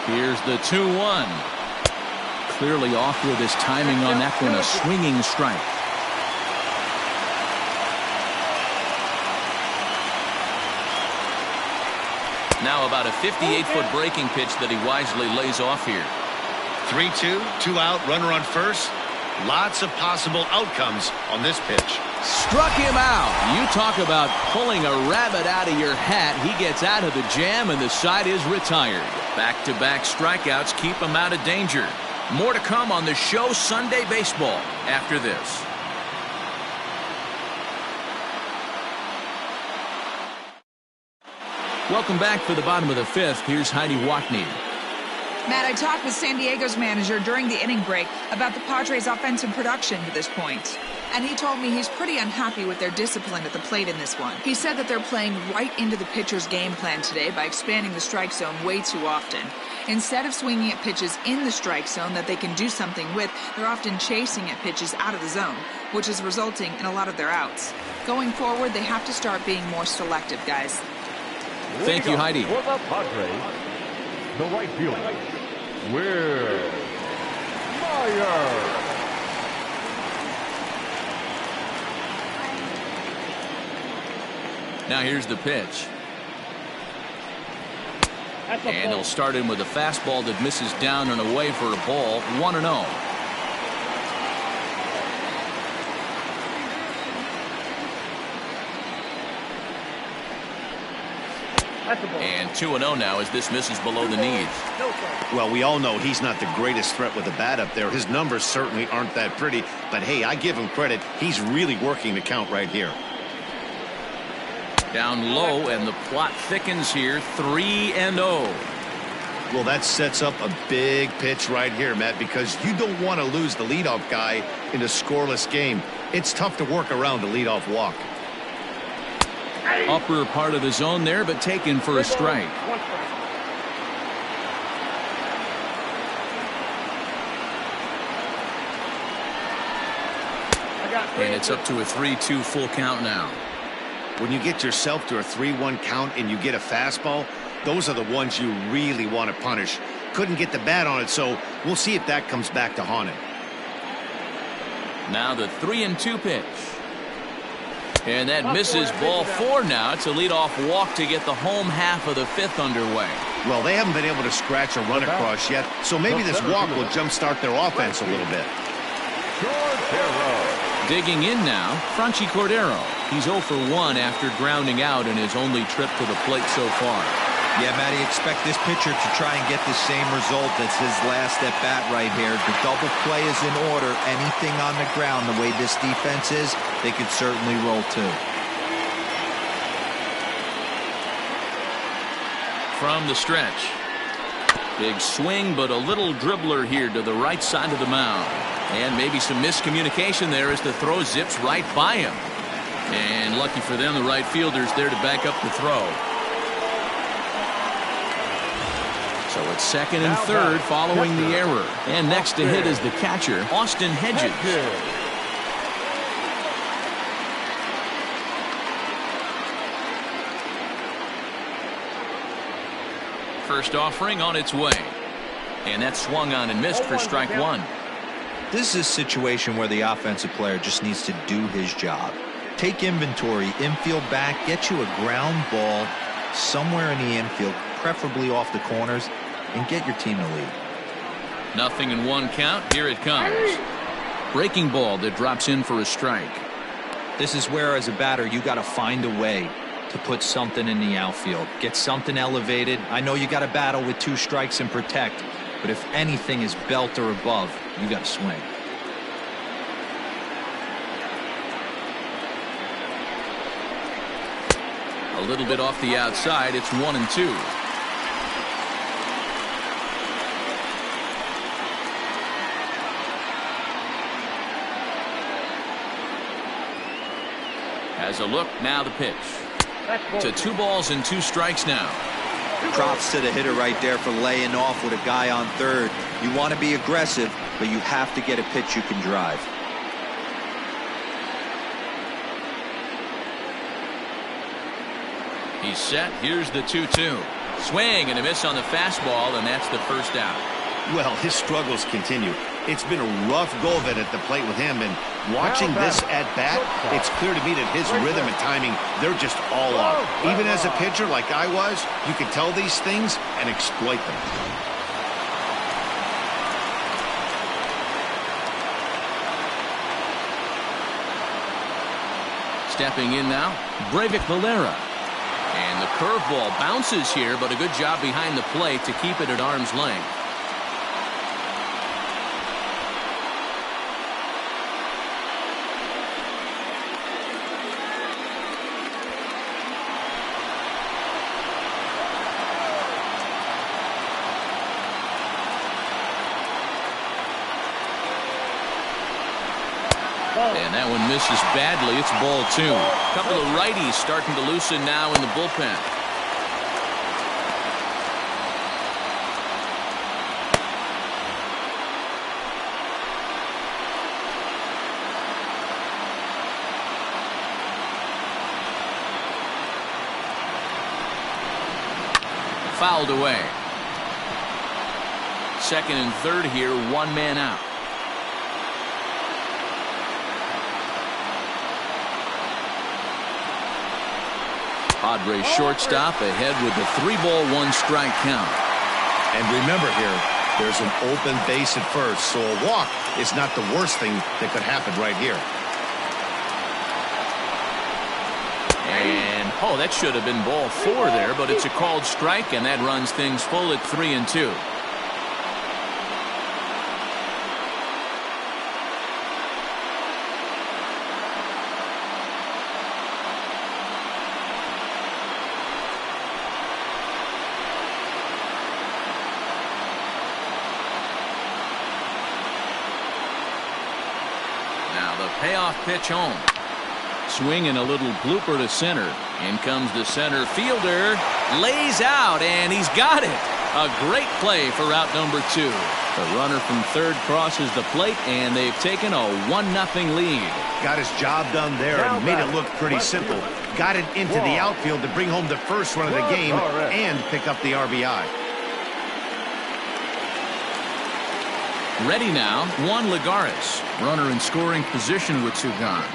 Here's the 2-1. Clearly off with his timing on that one, a swinging strike. Now about a 58-foot breaking pitch that he wisely lays off here. 3-2, 2 out, runner on first. Lots of possible outcomes on this pitch. Struck him out. You talk about pulling a rabbit out of your hat. He gets out of the jam and the side is retired. Back-to-back strikeouts keep him out of danger. More to come on the show Sunday Baseball after this. Welcome back for the bottom of the 5th. Here's Heidi Watney. Matt, I talked with San Diego's manager during the inning break about the Padres' offensive production to this point. and he told me he's pretty unhappy with their discipline at the plate in this one. He said that they're playing right into the pitcher's game plan today by expanding the strike zone way too often. Instead of swinging at pitches in the strike zone that they can do something with, they're often chasing at pitches out of the zone, which is resulting in a lot of their outs. Going forward, they have to start being more selective, guys. Thank you, Heidi. For the Padres, the right fielder, Will Myers. Now here's the pitch. And he'll start in with a fastball that misses down and away for a ball. 1-0. And 2-0 now as this misses below the knees. Well, we all know he's not the greatest threat with the bat up there. His numbers certainly aren't that pretty. But, hey, I give him credit. He's really working the count right here. Down low, and the plot thickens here. 3-0. Well, that sets up a big pitch right here, Matt, because you don't want to lose the leadoff guy in a scoreless game. It's tough to work around a leadoff walk. Upper part of the zone there, but taken for a strike. And it's up to a 3-2 full count now. When you get yourself to a 3-1 count and you get a fastball, those are the ones you really want to punish. Couldn't get the bat on it, so we'll see if that comes back to haunt him. Now the 3-2 pitch. And that misses ball 4 now. It's a leadoff walk to get the home half of the 5th underway. Well, they haven't been able to scratch a run across yet, so maybe this walk will jumpstart their offense a little bit. Digging in now, Franchi Cordero. He's 0 for 1 after grounding out in his only trip to the plate so far. Yeah, Matty, expect this pitcher to try and get the same result as his last at bat right here. The double play is in order. Anything on the ground, the way this defense is, they could certainly roll too. From the stretch. Big swing, but a little dribbler here to the right side of the mound. And maybe some miscommunication there as the throw zips right by him. And lucky for them, the right fielder's there to back up the throw. So it's second and third following the error. And next to hit is the catcher, Austin Hedges. First offering on its way. And that swung on and missed for strike 1. This is a situation where the offensive player just needs to do his job. Take inventory, infield back, get you a ground ball somewhere in the infield, preferably off the corners, and get your team to lead. 0-1 count. Here it comes. Breaking ball that drops in for a strike. This is where, as a batter, you got to find a way to put something in the outfield. Get something elevated. I know you got to battle with 2 strikes and protect, but if anything is belt or above, you got to swing. A little bit off the outside. It's 1-2. Has a look. Now the pitch. To 2 balls and 2 strikes now. Props to the hitter right there for laying off with a guy on third. You want to be aggressive, but you have to get a pitch you can drive. He's set. Here's the 2-2. Swing and a miss on the fastball, and that's the first out. Well, his struggles continue. It's been a rough go of it at the plate with him, and watching this at bat, it's clear to me that his rhythm and timing, they're just all off. Even as a pitcher like I was, you can tell these things and exploit them. Stepping in now, Breivik Valera. And the curveball bounces here, but a good job behind the plate to keep it at arm's length. And that one misses badly. It's ball 2. A couple of righties starting to loosen now in the bullpen. Fouled away. Second and third here, one man out. Padres shortstop ahead with a 3-ball, 1-strike count. And remember here, there's an open base at first, so a walk is not the worst thing that could happen right here. And that should have been ball 4 there, but it's a called strike, and that runs things full at 3-2. Now the payoff pitch home. Swing and a little blooper to center. In comes the center fielder. Lays out, and he's got it. A great play for out number 2. The runner from third crosses the plate, and they've taken a 1-0 lead. Got his job done there and made it look pretty simple. Got it into the outfield to bring home the first run of the game and pick up the RBI. Ready now, Juan Lagares. Runner in scoring position with 2 gone.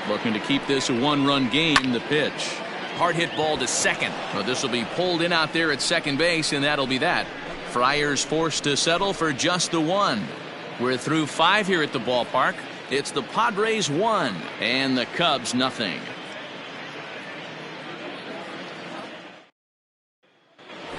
Looking to keep this a 1-run game. The pitch. Hard hit ball to second. Well, this will be pulled in out there at second base, and that'll be that. Friars forced to settle for just the 1. We're through 5 here at the ballpark. It's the Padres 1 and the Cubs nothing.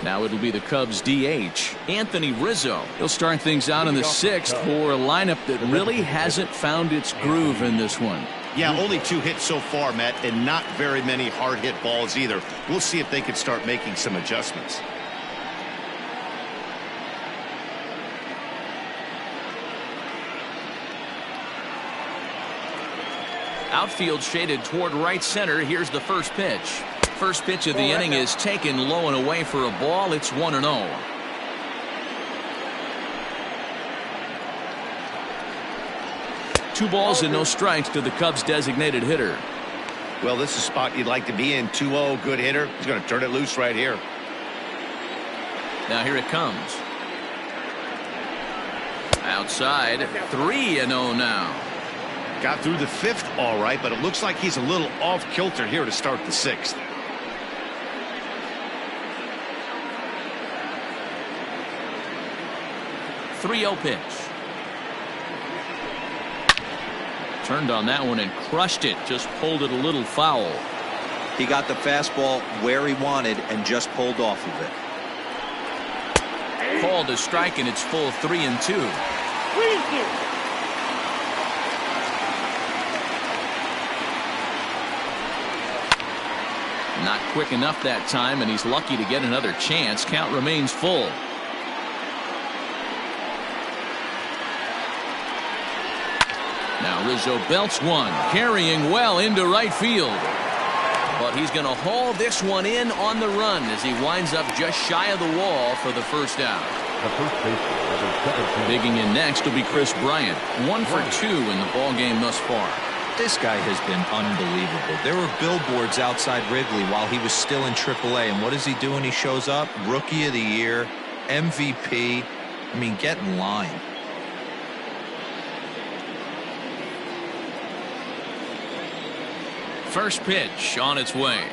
Now it'll be the Cubs DH, Anthony Rizzo. He'll start things out in the 6th for a lineup that really hasn't found its groove in this one. Yeah, only 2 hits so far, Matt, and not very many hard hit balls either. We'll see if they can start making some adjustments. Outfield shaded toward right center. Here's the first pitch. First pitch of the inning is taken low and away for a ball. It's 1-0. Two balls and no strikes to the Cubs designated hitter. Well, this is a spot you'd like to be in. 2-0, good hitter. He's going to turn it loose right here. Now here it comes. Outside, 3-0 now. Got through the 5th all right, but it looks like he's a little off kilter here to start the 6th. .30 pitch. Turned on that one and crushed it. Just pulled it a little foul. He got the fastball where he wanted and just pulled off of it. Called a strike, and it's full 3-2. 3-2. Not quick enough that time, and he's lucky to get another chance. Count remains full. Now Rizzo belts one, carrying well into right field. But he's going to haul this one in on the run as he winds up just shy of the wall for the first out. The first baseman, number 17. Digging in next will be Chris Bryant. 1 for 2 in the ball game thus far. This guy has been unbelievable. There were billboards outside Wrigley while he was still in AAA, and what is he doing? He shows up, Rookie of the Year, MVP. I mean, get in line. First pitch on its way.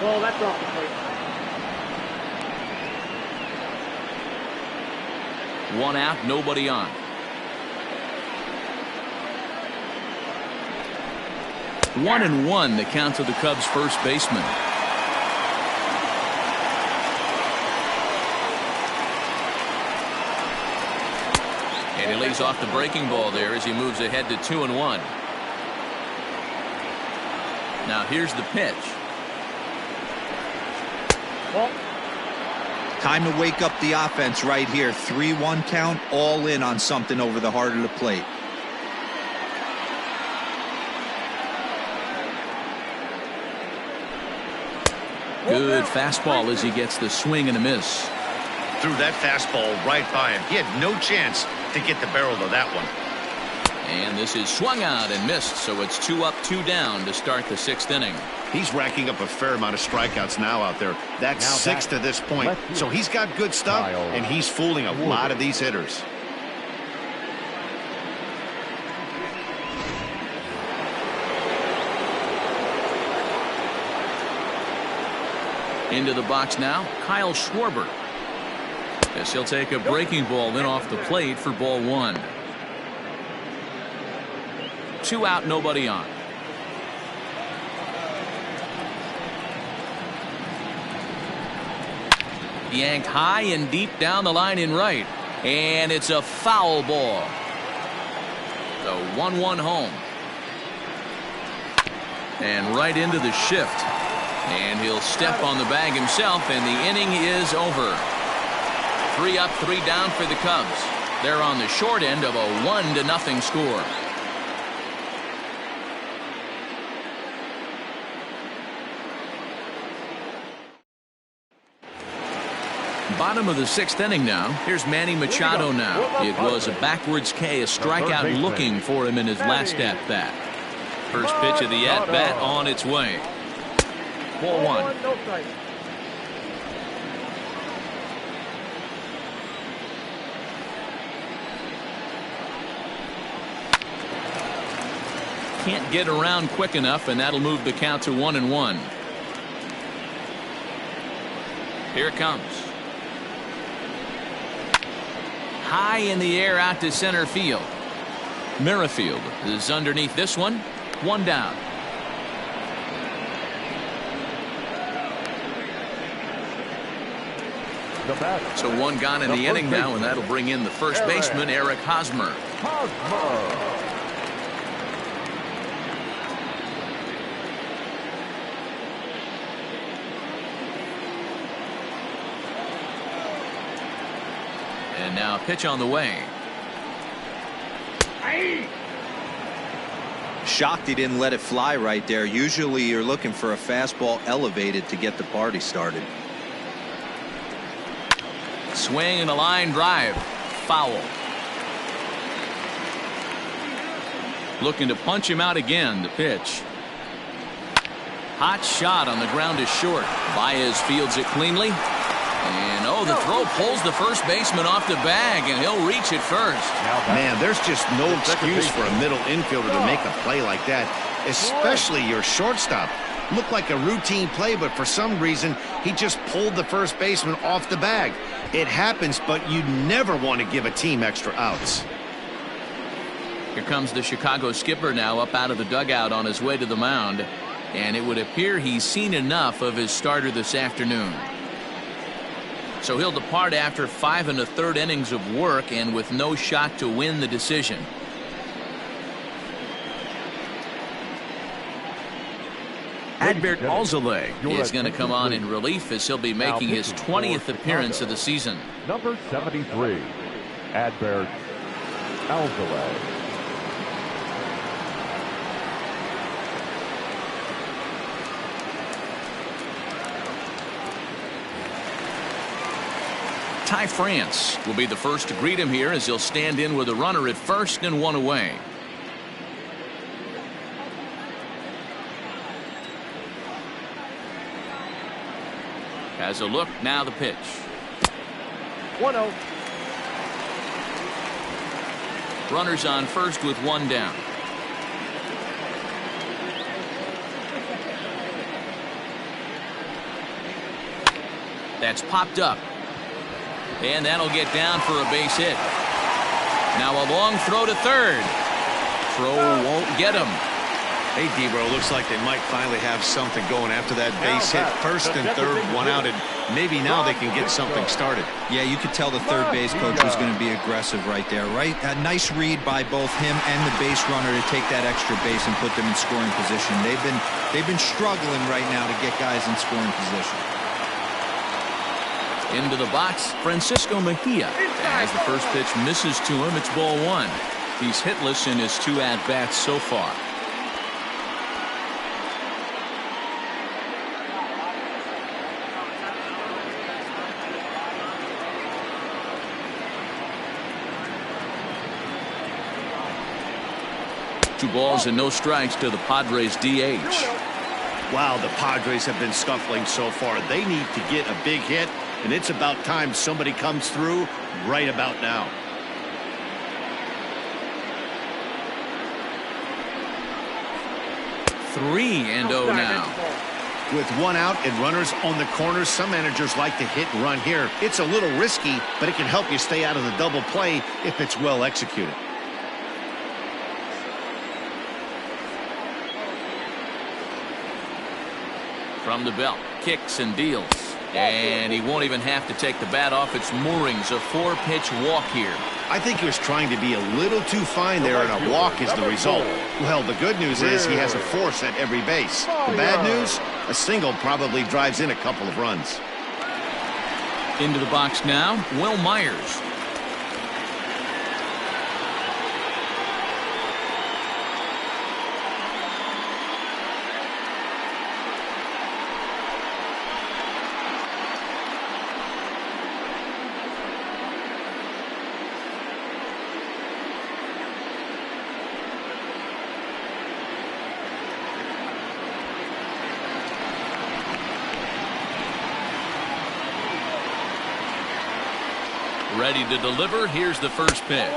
Well, that's off the plate. 1 out, nobody on. One and one, the count to the Cubs' first baseman. And he lays off the breaking ball there as he moves ahead to 2-1. Now here's the pitch. Ball. Time to wake up the offense right here. 3-1 count, all in on something over the heart of the plate. Good fastball as he gets the swing and a miss. Threw that fastball right by him. He had no chance to get the barrel of that one. And this is swung out and missed, so it's 2 up, 2 down to start the 6th inning. He's racking up a fair amount of strikeouts now out there. That's 6 to this point. So he's got good stuff, and he's fooling a lot of these hitters. Into the box now, Kyle Schwarber. Yes, he'll take a breaking ball in off the plate for ball 1. 2 out, nobody on. Yanked high and deep down the line in right. And it's a foul ball. The 1-1 home. And right into the shift. And he'll step on the bag himself, and the inning is over. 3 up, 3 down for the Cubs. They're on the short end of a 1-0 score. Bottom of the 6th inning now. Here's Manny Machado now. It was a backwards K, a strikeout looking for him in his last at-bat. First pitch of the at-bat on its way. Ball 1. Can't get around quick enough, and that'll move the count to 1-1. Here it comes. High in the air out to center field. Merrifield is underneath this one. 1 down. So 1 gone in the inning now, and that'll bring in the first baseman, Eric Hosmer. And now pitch on the way. Shocked he didn't let it fly right there. Usually you're looking for a fastball elevated to get the party started. Swing and a line drive. Foul. Looking to punch him out again. The pitch. Hot shot on the ground is short. Baez fields it cleanly. And the throw pulls the first baseman off the bag, and he'll reach it first. Man, there's just no excuse for a middle infielder to make a play like that, especially your shortstop. Looked like a routine play, but for some reason, he just pulled the first baseman off the bag. It happens, but you never want to give a team extra outs. Here comes the Chicago skipper now up out of the dugout on his way to the mound, and it would appear he's seen enough of his starter this afternoon. So he'll depart after 5 1/3 innings of work and with no shot to win the decision. Adbert Alzolay is going to come on in relief as he'll be making his 20th appearance of the season. Number 73, Adbert Alzolay. Ty France will be the first to greet him here as he'll stand in with a runner at first and 1 away. Has a look, now the pitch. 1-0. Runners on first with 1 down. That's popped up. And that'll get down for a base hit. Now a long throw to third. Throw won't get him. Hey, Debro, looks like they might finally have something going after that base hit. First and third, one out, and maybe now they can get something started. Yeah, you could tell the third base coach was going to be aggressive right there, right? A nice read by both him and the base runner to take that extra base and put them in scoring position. They've been struggling right now to get guys in scoring position. Into the box, Francisco Mejia. As the first pitch misses to him, it's ball one. He's hitless in his 2 at-bats so far. Two balls and no strikes to the Padres DH. Wow, the Padres have been scuffling so far. They need to get a big hit, and it's about time somebody comes through right about now. Three and 0 now. With one out and runners on the corners, some managers like to hit and run here. It's a little risky, but it can help you stay out of the double play if it's well executed. From the belt, kicks and deals. And he won't even have to take the bat off its moorings. A 4-pitch walk here. I think he was trying to be a little too fine there, and a walk is the result. Well, the good news is he has a force at every base. The bad news, a single probably drives in a couple of runs. Into the box now, Will Myers. Ready to deliver. Here's the first pitch.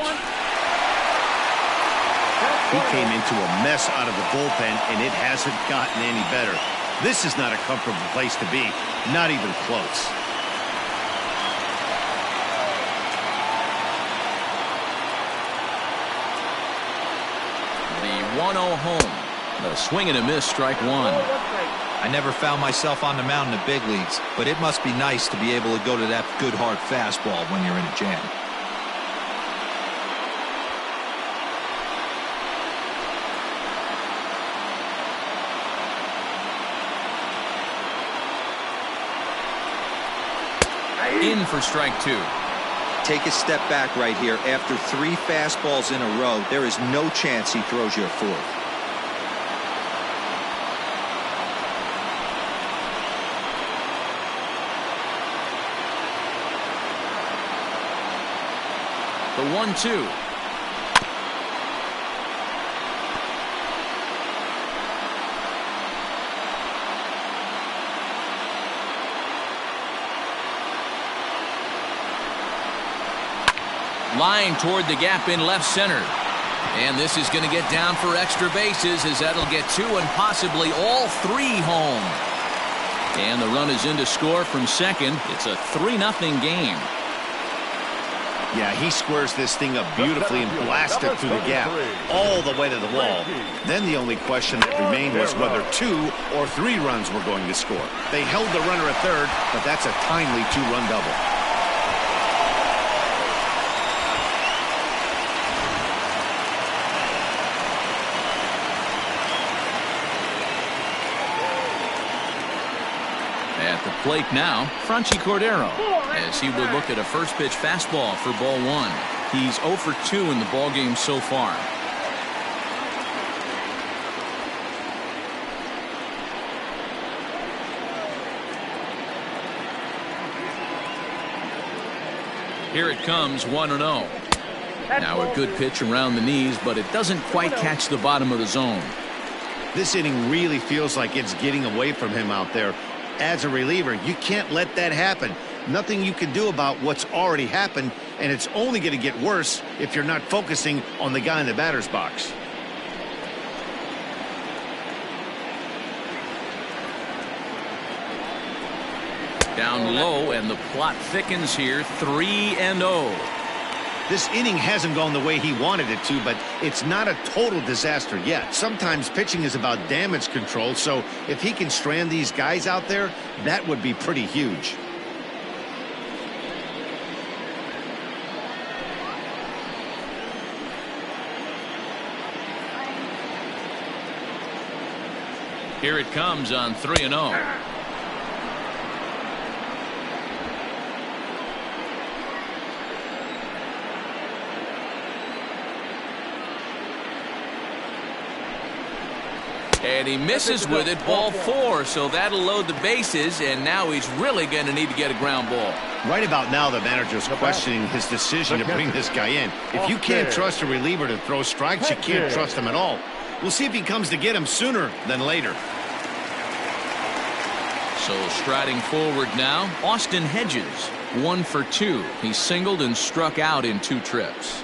He came into a mess out of the bullpen, and it hasn't gotten any better. This is not a comfortable place to be, not even close. The 1-0 home. A swing and a miss, strike one. I never found myself on the mound in the big leagues, but it must be nice to be able to go to that good hard fastball when you're in a jam. In for strike two. Take a step back right here. After 3 fastballs in a row, there is no chance he throws you a fourth. The 1-2. Line toward the gap in left center. And this is going to get down for extra bases, as that'll get 2 and possibly all 3 home. And the run is in to score from second. It's a 3-0 game. Yeah, he squares this thing up beautifully and blasts it through the gap all the way to the wall. Then the only question that remained was whether 2 or 3 runs were going to score. They held the runner at third, but that's a timely 2-run double. At the plate now, Franchi Cordero, as he will look at a first pitch fastball for ball 1. He's 0 for 2 in the ballgame so far. Here it comes, 1-0. Now a good pitch around the knees, but it doesn't quite catch the bottom of the zone. This inning really feels like it's getting away from him out there. As a reliever, you can't let that happen. Nothing you can do about what's already happened, and it's only going to get worse if you're not focusing on the guy in the batter's box. Down low, and the plot thickens here, 3-0. This inning hasn't gone the way he wanted it to, but it's not a total disaster yet. Sometimes pitching is about damage control, so if he can strand these guys out there, that would be pretty huge. Here it comes on 3-0. And he misses with it, ball 4, so that'll load the bases, and now he's really going to need to get a ground ball. Right about now, the manager's questioning his decision to bring this guy in. If you can't trust a reliever to throw strikes, you can't trust him at all. We'll see if he comes to get him sooner than later. So striding forward now, Austin Hedges, 1 for 2. He singled and struck out in 2 trips.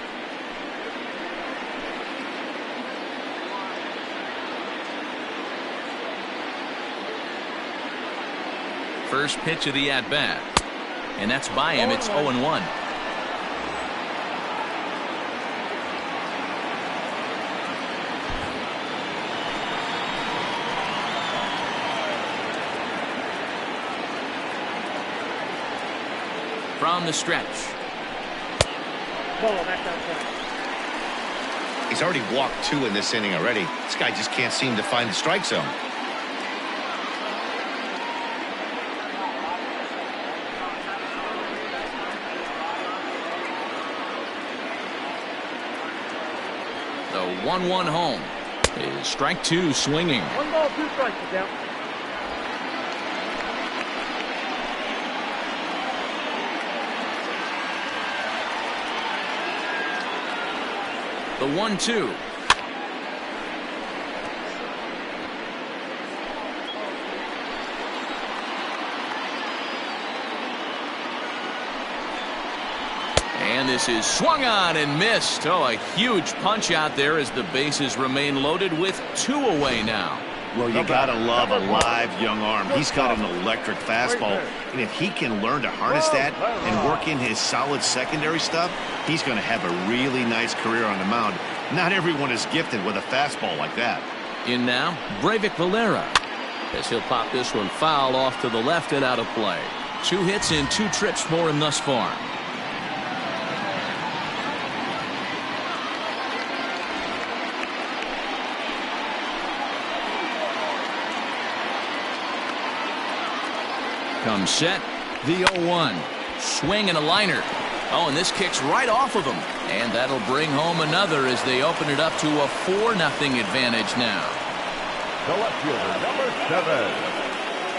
First pitch of the at-bat, and that's by him. It's 0-1. From the stretch. He's already walked 2 in this inning already. This guy just can't seem to find the strike zone. The 1-1 home is strike 2 swinging. 1 ball, 2 strikes, down. The 1-2. And this is swung on and missed. Oh, a huge punch out there as the bases remain loaded with 2 away now. Well, you gotta love a live young arm. He's got an electric fastball, and if he can learn to harness that and work in his solid secondary stuff, he's going to have a really nice career on the mound. Not everyone is gifted with a fastball like that. In now, Breivik Valera, as he'll pop this one foul off to the left and out of play. 2 hits in 2 trips for him thus far. Comes set, the 0-1. Swing and a liner. Oh, and this kicks right off of him. And that'll bring home another as they open it up to a 4-0 advantage now. The left fielder, number 7,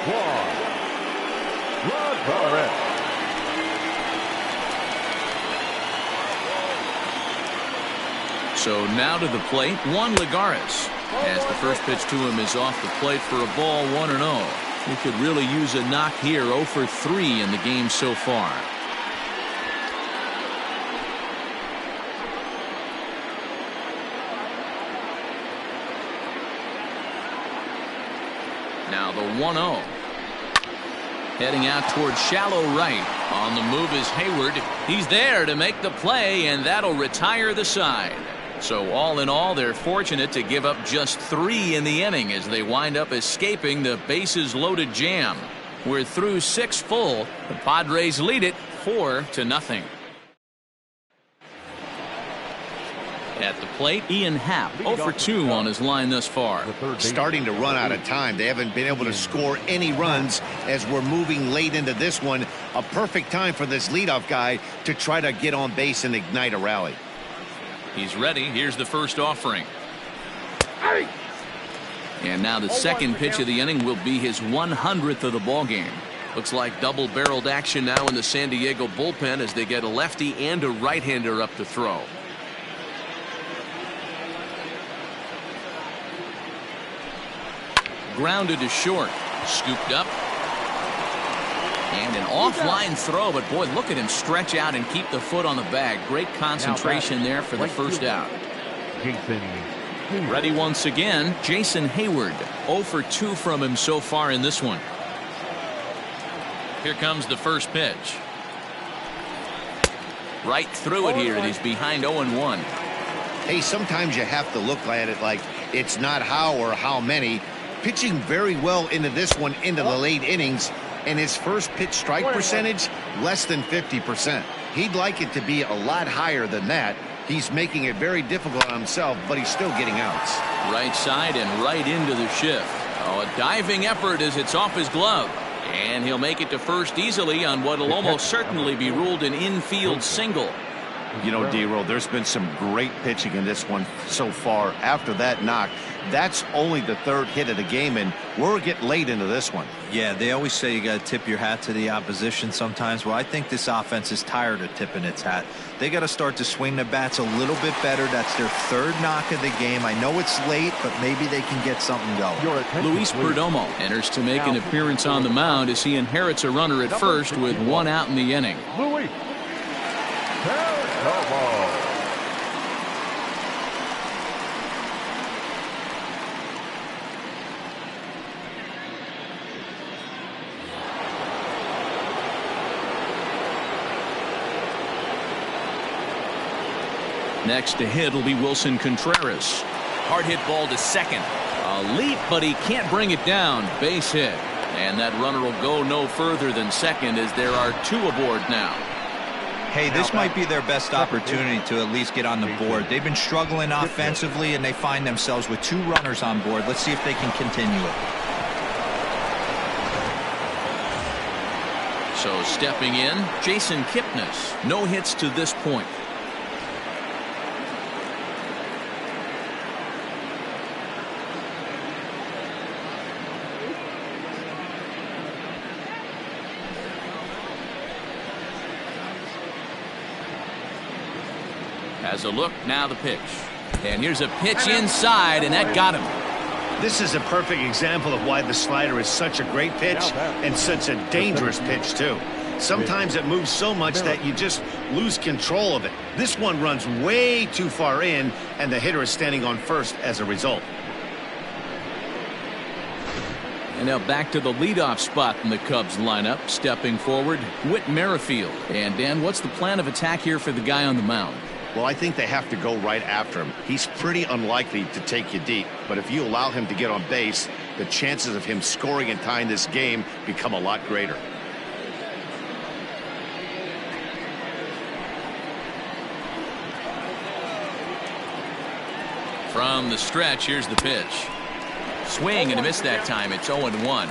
Juan Rodriguez. So now to the plate, Juan Lagares. As the first pitch to him is off the plate for a ball, 1-0. He could really use a knock here. 0 for 3 in the game so far. Now the 1-0. Heading out towards shallow right. On the move is Hayward. He's there to make the play, and that'll retire the side. So all in all, they're fortunate to give up just 3 in the inning as they wind up escaping the bases loaded jam. We're through 6 full. The Padres lead it 4-0. At the plate, Ian Happ, 0 for 2 on his line thus far. Starting to run out of time. They haven't been able to score any runs as we're moving late into this one. A perfect time for this leadoff guy to try to get on base and ignite a rally. He's ready. Here's the first offering. And now the second pitch of the inning will be his 100th of the ballgame. Looks like double-barreled action now in the San Diego bullpen as they get a lefty and a right-hander up to throw. Grounded to short. Scooped up. And an offline throw, but boy, look at him stretch out and keep the foot on the bag. Great concentration there for the first out. Ready once again, Jason Hayward. 0 for 2 from him so far in this one. Here comes the first pitch. Right through it here, and he's behind 0-1. Hey, sometimes you have to look at it like it's not how or how many. Pitching very well into this one, into the late innings, and his first pitch strike percentage, less than 50%. He'd like it to be a lot higher than that. He's making it very difficult on himself, but he's still getting outs. Right side and right into the shift. Oh, a diving effort as it's off his glove. And he'll make it to first easily on what will almost certainly be ruled an infield single. You know, D-Roll, there's been some great pitching in this one so far. After that knock, that's only the third hit of the game, and we're getting late into this one. Yeah, they always say you got to tip your hat to the opposition sometimes. Well, I think this offense is tired of tipping its hat. They got to start to swing the bats a little bit better. That's their third knock of the game. I know it's late, but maybe they can get something going. Luis Perdomo enters to make an appearance on the mound as he inherits a runner at first with 1 out in the inning. Luis Perdomo. Next to hit will be Wilson Contreras. Hard hit ball to second. A leap, but he can't bring it down. Base hit. And that runner will go no further than second as there are 2 aboard now. Hey, this might be their best opportunity to at least get on the board. They've been struggling offensively, and they find themselves with 2 runners on board. Let's see if they can continue it. So stepping in, Jason Kipnis. No hits to this point. Has a look, now the pitch. And here's a pitch inside, and that got him. This is a perfect example of why the slider is such a great pitch and such a dangerous pitch, too. Sometimes it moves so much that you just lose control of it. This one runs way too far in, and the hitter is standing on first as a result. And now back to the leadoff spot in the Cubs lineup. Stepping forward, Whit Merrifield. And Dan, what's the plan of attack here for the guy on the mound? Well, I think they have to go right after him. He's pretty unlikely to take you deep, but if you allow him to get on base, the chances of him scoring and tying this game become a lot greater. From the stretch, here's the pitch. Swing and a miss that time. It's 0-1.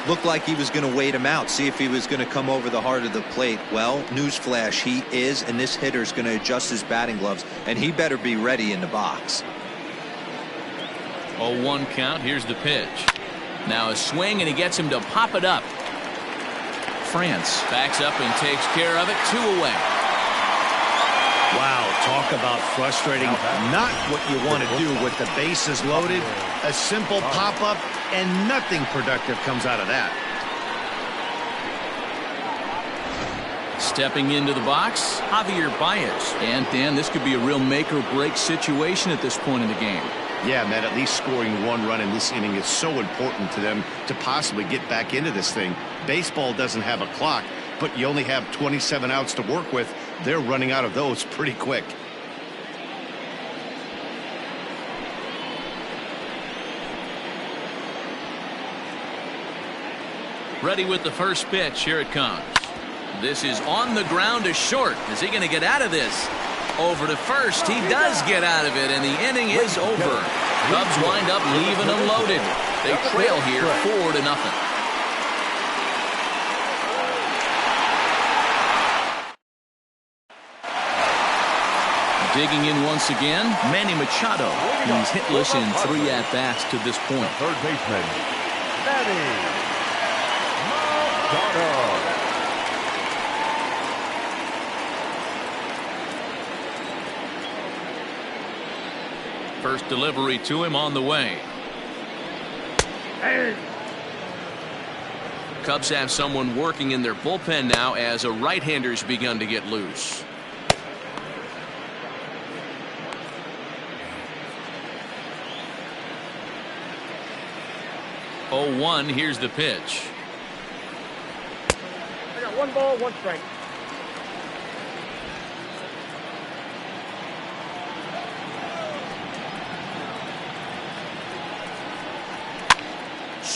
Looked like he was going to wait him out, see if he was going to come over the heart of the plate. Well, newsflash, he is, and this hitter's going to adjust his batting gloves, and he better be ready in the box. 0-1 count. Here's the pitch. Now a swing, and he gets him to pop it up. France backs up and takes care of it. 2 away. Wow, talk about frustrating. Not what you want to do with the bases loaded. A simple pop-up, and nothing productive comes out of that. Stepping into the box, Javier Baez. And Dan, this could be a real make-or-break situation at this point in the game. Yeah, man, at least scoring 1 run in this inning is so important to them to possibly get back into this thing. Baseball doesn't have a clock, but you only have 27 outs to work with. They're running out of those pretty quick. Ready with the first pitch. Here it comes. This is on the ground to short. Is he going to get out of this? Over to first. He does get out of it, and the inning is over. Cubs wind up leaving them loaded. They trail here 4-0. Digging in once again, Manny Machado. He's hitless in 3 at-bats to this point. Third baseman, Manny Machado. First delivery to him on the way. Cubs have someone working in their bullpen now as a right-hander's begun to get loose. Oh, 1. Here's the pitch. I got 1 ball, 1 strike.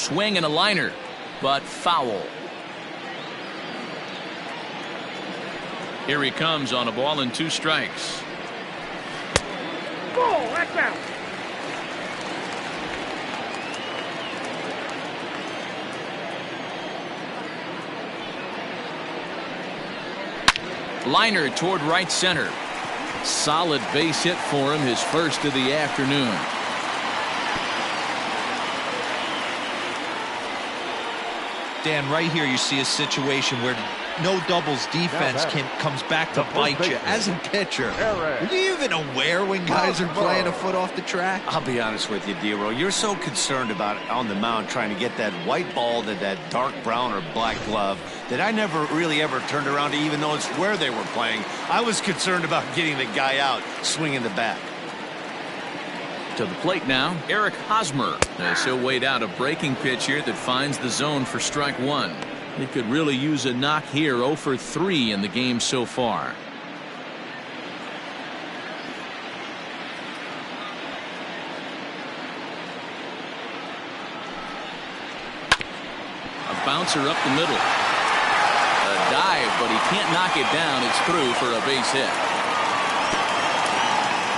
swing and a liner, but foul. Here he comes on a ball and 2 strikes. Ball, that's out. Liner toward right center. Solid base hit for him, his first of the afternoon. Dan, right here you see a situation where no doubles defense comes back to bite you. As a pitcher, are you even aware when guys are playing a foot off the track? I'll be honest with you, D-Roll. You're so concerned about on the mound trying to get that white ball to that dark brown or black glove that I never really ever turned around to even notice where they were playing. I was concerned about getting the guy out swinging the bat. To the plate now, Eric Hosmer, as he'll wait out a breaking pitch here that finds the zone for strike 1. He could really use a knock here. 0 for 3 in the game so far. A bouncer up the middle. A dive, but he can't knock it down. It's through for a base hit.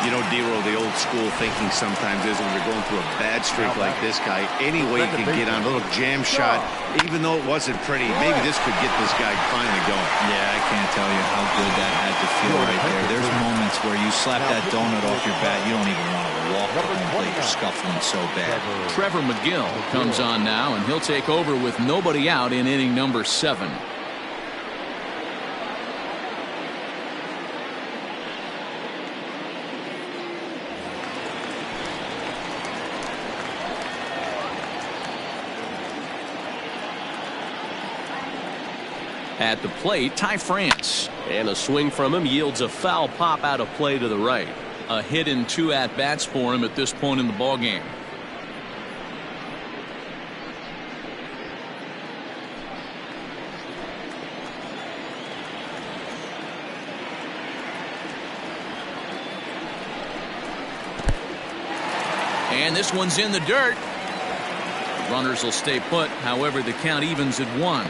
You know, D-Roll, the old school thinking sometimes is when you're going through a bad streak like this guy, any way you can get on a little jam shot, even though it wasn't pretty, maybe this could get this guy finally going. Yeah, I can't tell you how good that had to feel right there. There's moments where you slap that donut off your bat, you don't even want to walk the home plate. You're scuffling so bad. Trevor McGill comes on now, and he'll take over with nobody out in inning number 7. At the plate, Ty France. And a swing from him yields a foul pop out of play to the right. A hit in 2 at-bats for him at this point in the ballgame. And this one's in the dirt. Runners will stay put. However, the count evens at 1.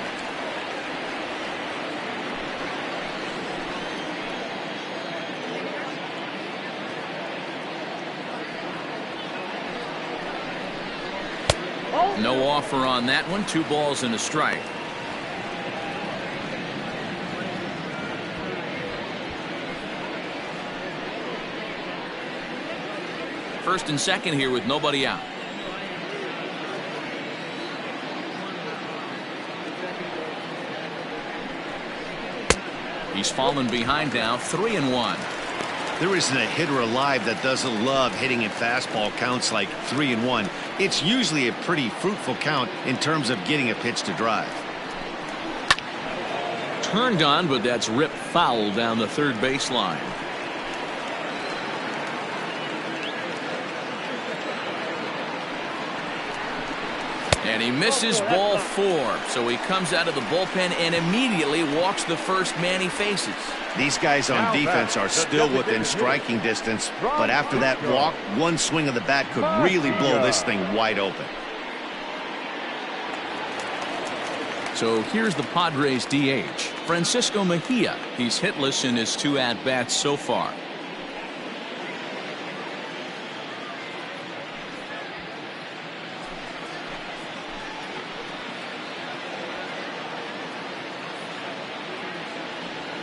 No offer on that one. 2 balls and a strike. First and second here with nobody out. He's fallen behind now. 3-1. There isn't a hitter alive that doesn't love hitting in fastball counts like 3-1. It's usually a pretty fruitful count in terms of getting a pitch to drive. Turned on, but that's ripped foul down the third baseline. And he misses ball 4. So he comes out of the bullpen and immediately walks the first man he faces. These guys on defense are still within striking distance, but after that walk, one swing of the bat could really blow this thing wide open. So here's the Padres DH, Francisco Mejia. He's hitless in his 2 at-bats so far.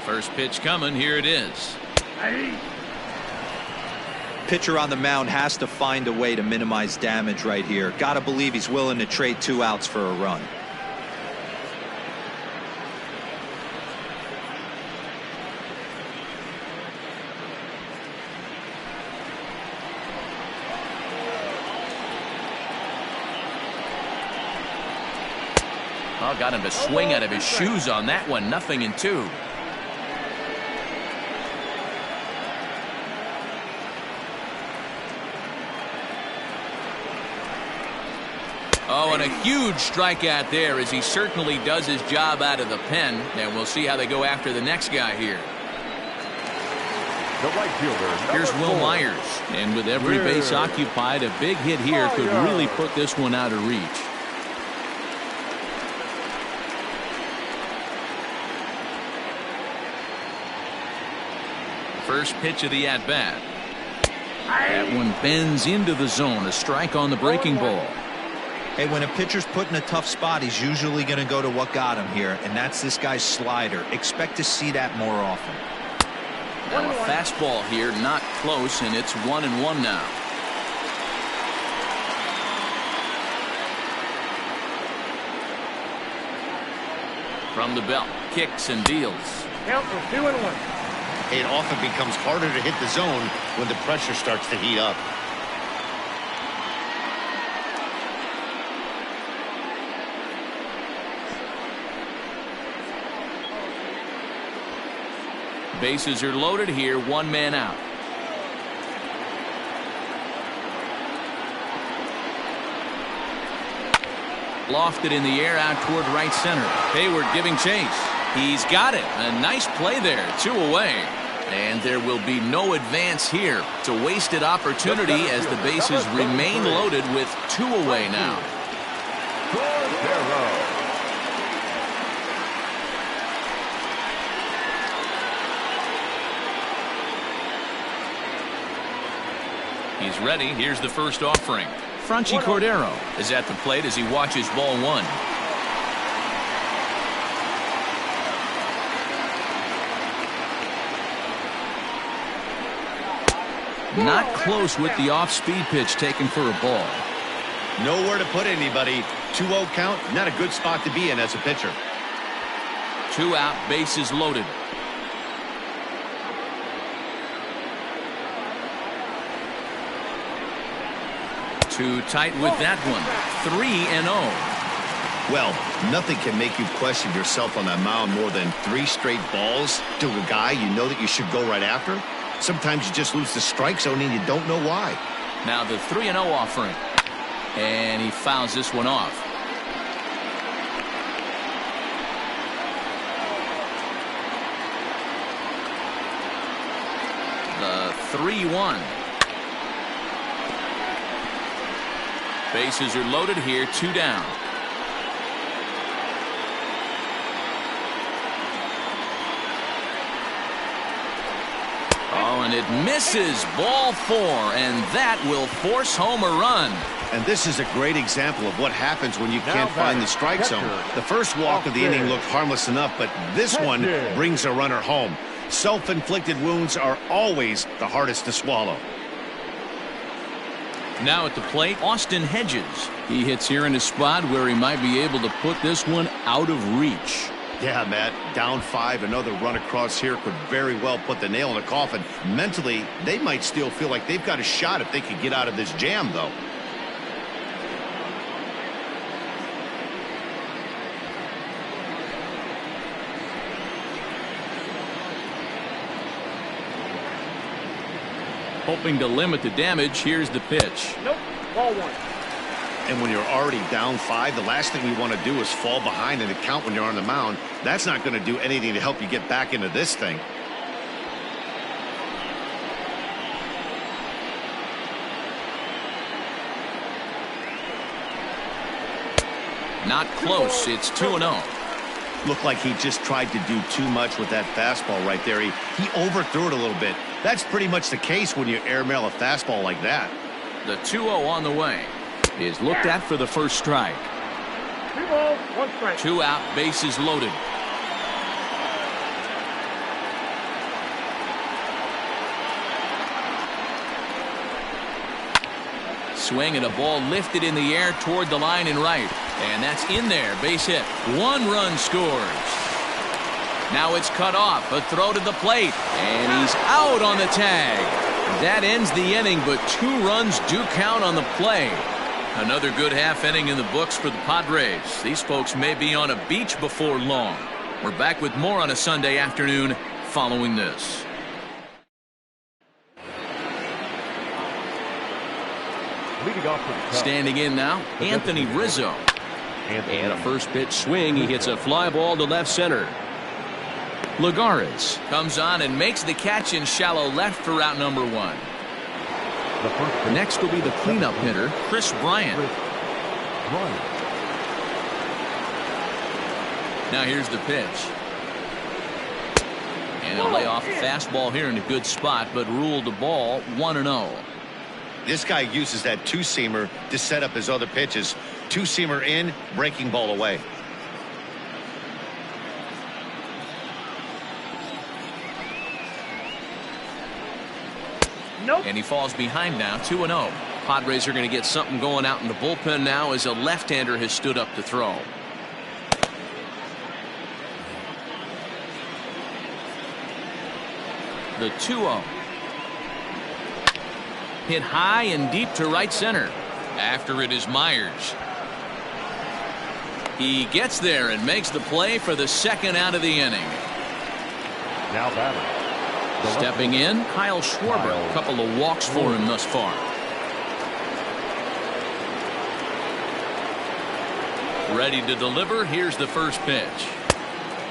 First pitch coming. Here it is. Pitcher on the mound has to find a way to minimize damage right here. Got to believe he's willing to trade 2 outs for a run. Oh, got him to swing out of his shoes on that one. 0-2. Oh, and a huge strikeout there as he certainly does his job out of the pen. And we'll see how they go after the next guy here. The right fielder, Here's Will 4. Myers. And with every base occupied, a big hit here could really put this one out of reach. First pitch of the at-bat. That one bends into the zone. A strike on the breaking ball. Hey, when a pitcher's put in a tough spot, he's usually going to go to what got him here, and that's this guy's slider. Expect to see that more often. Now a fastball here, not close, and it's 1-1 now. From the belt, kicks and deals. Count for 2-1. It often becomes harder to hit the zone when the pressure starts to heat up. Bases are loaded here, one man out. Lofted in the air out toward right center. Hayward giving chase. He's got it. A nice play there. 2 away. And there will be no advance here. It's a wasted opportunity as the bases remain loaded with 2 away now. He's ready. Here's the first offering. Franchy Cordero is at the plate as he watches ball 1. Not close with the off-speed pitch taken for a ball. Nowhere to put anybody. 2-0 count, not a good spot to be in as a pitcher. 2 out, bases loaded. Too tight with that one. 3-0. Well, nothing can make you question yourself on that mound more than 3 straight balls to a guy you know that you should go right after. Sometimes you just lose the strike zone and you don't know why. Now the 3-0 offering. And he fouls this one off. The 3-1. Bases are loaded here, 2 down. Oh, and it misses. Ball 4, and that will force home a run. And this is a great example of what happens when you can't find the strike zone. The first walk of the inning looked harmless enough, but this one brings a runner home. Self-inflicted wounds are always the hardest to swallow. Now at the plate, Austin Hedges. He hits here in a spot where he might be able to put this one out of reach. Yeah, Matt, down 5, another run across here could very well put the nail in the coffin. Mentally, they might still feel like they've got a shot if they could get out of this jam, though. Hoping to limit the damage, here's the pitch. Nope, ball 1. And when you're already down 5, the last thing we want to do is fall behind in the count when you're on the mound. That's not going to do anything to help you get back into this thing. Not close. It's 2-0. Looked like he just tried to do too much with that fastball right there. He overthrew it a little bit. That's pretty much the case when you airmail a fastball like that. The 2-0 on the way is looked at for the first strike. 2 balls, 1 strike. 2 out, bases loaded. Swing and a ball lifted in the air toward the line and right. And that's in there. Base hit. 1 run scores. Now it's cut off. A throw to the plate. And he's out on the tag. That ends the inning, but 2 runs do count on the play. Another good half inning in the books for the Padres. These folks may be on a beach before long. We're back with more on a Sunday afternoon following this. Standing in now, Anthony Rizzo. And a first pitch swing. He hits a fly ball to left center. Lagares comes on and makes the catch in shallow left for out number 1. Next will be the cleanup hitter, Chris Bryant. Now here's the pitch. And he'll lay off a fastball here in a good spot, but ruled the ball 1-0. This guy uses that two-seamer to set up his other pitches. Two-seamer in, breaking ball away. Nope. And he falls behind now, 2-0. Padres are going to get something going out in the bullpen now as a left-hander has stood up to throw. The 2-0. Hit high and deep to right center. After it is Myers. He gets there and makes the play for the second out of the inning. Now batting. Stepping in, Kyle Schwarber. A couple of walks for him thus far. Ready to deliver. Here's the first pitch.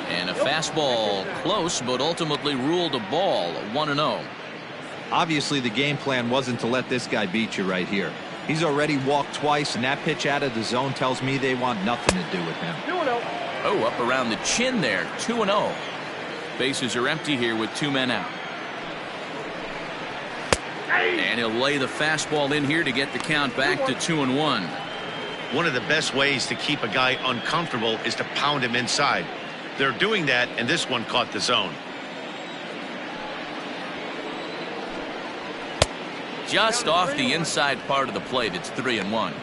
And a fastball close, but ultimately ruled a ball 1-0. Obviously, the game plan wasn't to let this guy beat you right here. He's already walked twice, and that pitch out of the zone tells me they want nothing to do with him. 2-0. Oh, up around the chin there. 2-0. Bases are empty here with 2 men out. And he'll lay the fastball in here to get the count back to 2-1. One of the best ways to keep a guy uncomfortable is to pound him inside. They're doing that, and this one caught the zone. Just off the inside part of the plate. It's 3-1.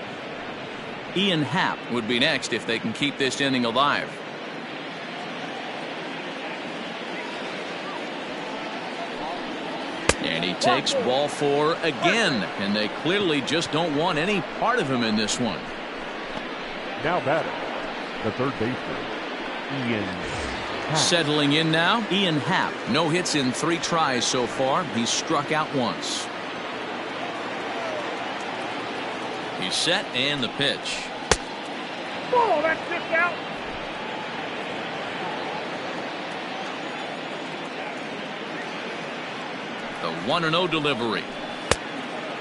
Ian Happ would be next if they can keep this inning alive. And he takes ball 4 again, and they clearly just don't want any part of him in this one. Now batting. The third baseman, Ian Happ. Settling in now, Ian Happ. No hits in 3 tries so far. He's struck out once. He's set, and the pitch. Oh, that's just out. The 1-0 delivery.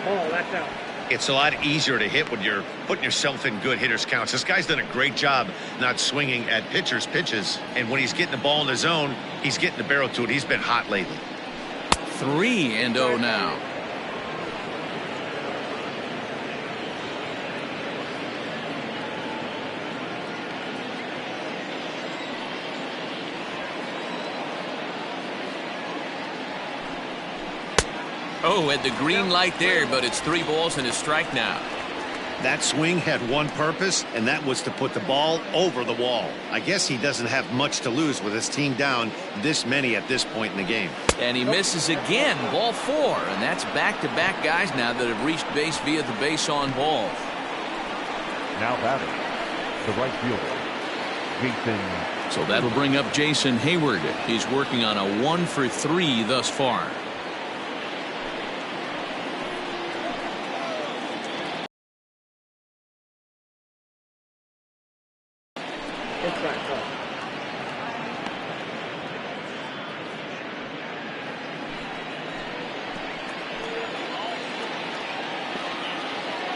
Oh, that's out. It's a lot easier to hit when you're putting yourself in good hitters counts. This guy's done a great job not swinging at pitchers' pitches. And when he's getting the ball in the zone, he's getting the barrel to it. He's been hot lately. 3-0 now. Oh, at the green light there, but it's 3 balls and a strike now. That swing had one purpose, and that was to put the ball over the wall. I guess he doesn't have much to lose with his team down this many at this point in the game. And he misses again, ball 4, and that's back-to-back guys now that have reached base via the base on balls. Now batting. The right fielder, Jason. So that'll bring up Jason Hayward. He's working on a 1 for 3 thus far.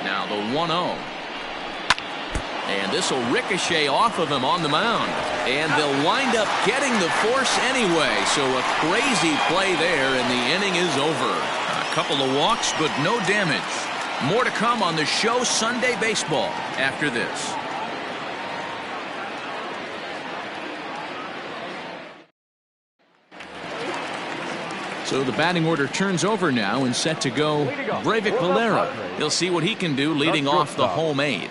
Now the 1-0. And this will ricochet off of him on the mound. And they'll wind up getting the force anyway. So a crazy play there, and the inning is over. A couple of walks, but no damage. More to come on the show Sunday Baseball after this. So the batting order turns over now and set to go Breivik Valera. He'll see what he can do leading off the home 8th.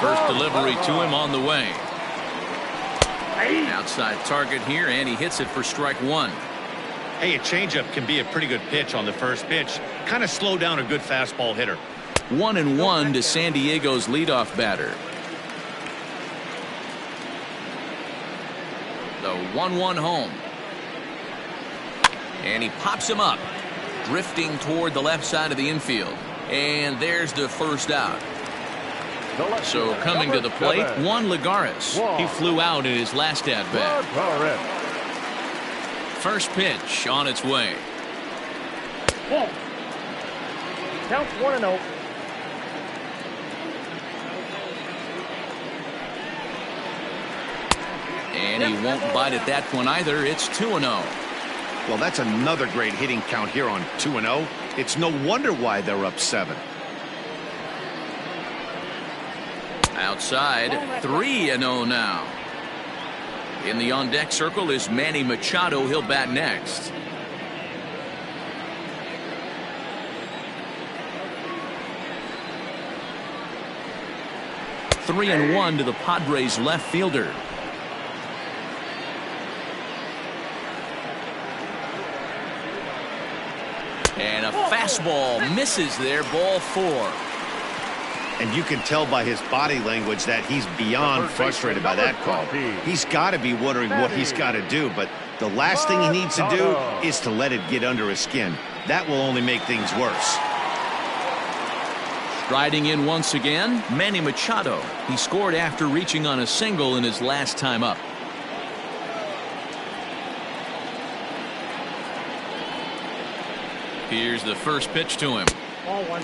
First delivery to him on the way. Outside target here, and he hits it for strike 1. Hey, a changeup can be a pretty good pitch on the first pitch. Kind of slow down a good fastball hitter. 1-1 to San Diego's leadoff batter. The 1-1 home. And he pops him up, drifting toward the left side of the infield. And there's the first out. So coming to the plate, Juan Lagares. He flew out in his last at-bat. First pitch on its way. Ball. Counts 1-0. And he won't bite at that one either. It's 2-0. Well, that's another great hitting count here on 2-0. It's no wonder why they're up 7. Outside, 3-0 now. In the on-deck circle is Manny Machado. He'll bat next. Three and 1 to the Padres left fielder. And a fastball misses there, ball 4. And you can tell by his body language that he's beyond frustrated by that call. He's got to be wondering what he's got to do, but the last thing he needs to do is to let it get under his skin. That will only make things worse. Striding in once again, Manny Machado. He scored after reaching on a single in his last time up. Here's the first pitch to him. Ball 1.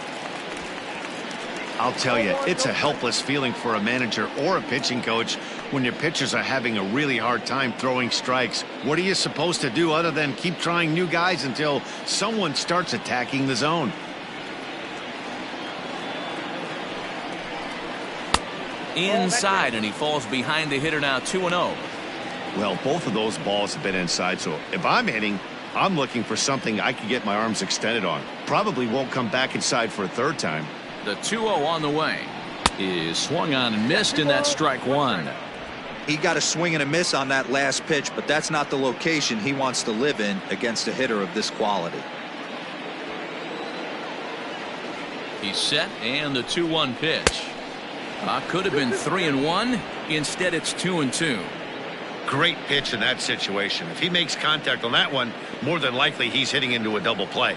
I'll tell you, it's a helpless feeling for a manager or a pitching coach when your pitchers are having a really hard time throwing strikes. What are you supposed to do other than keep trying new guys until someone starts attacking the zone? Inside, and he falls behind the hitter now. 2-0. Well, both of those balls have been inside, so if I'm hitting, I'm looking for something I can get my arms extended on. Probably won't come back inside for a third time. The 2-0 on the way is swung on and missed, in that strike 1. He got a swing and a miss on that last pitch, but that's not the location he wants to live in against a hitter of this quality. He's set, and the 2-1 pitch. Could have been 3-1. Instead, it's 2-2. Great pitch in that situation. If he makes contact on that one, more than likely he's hitting into a double play.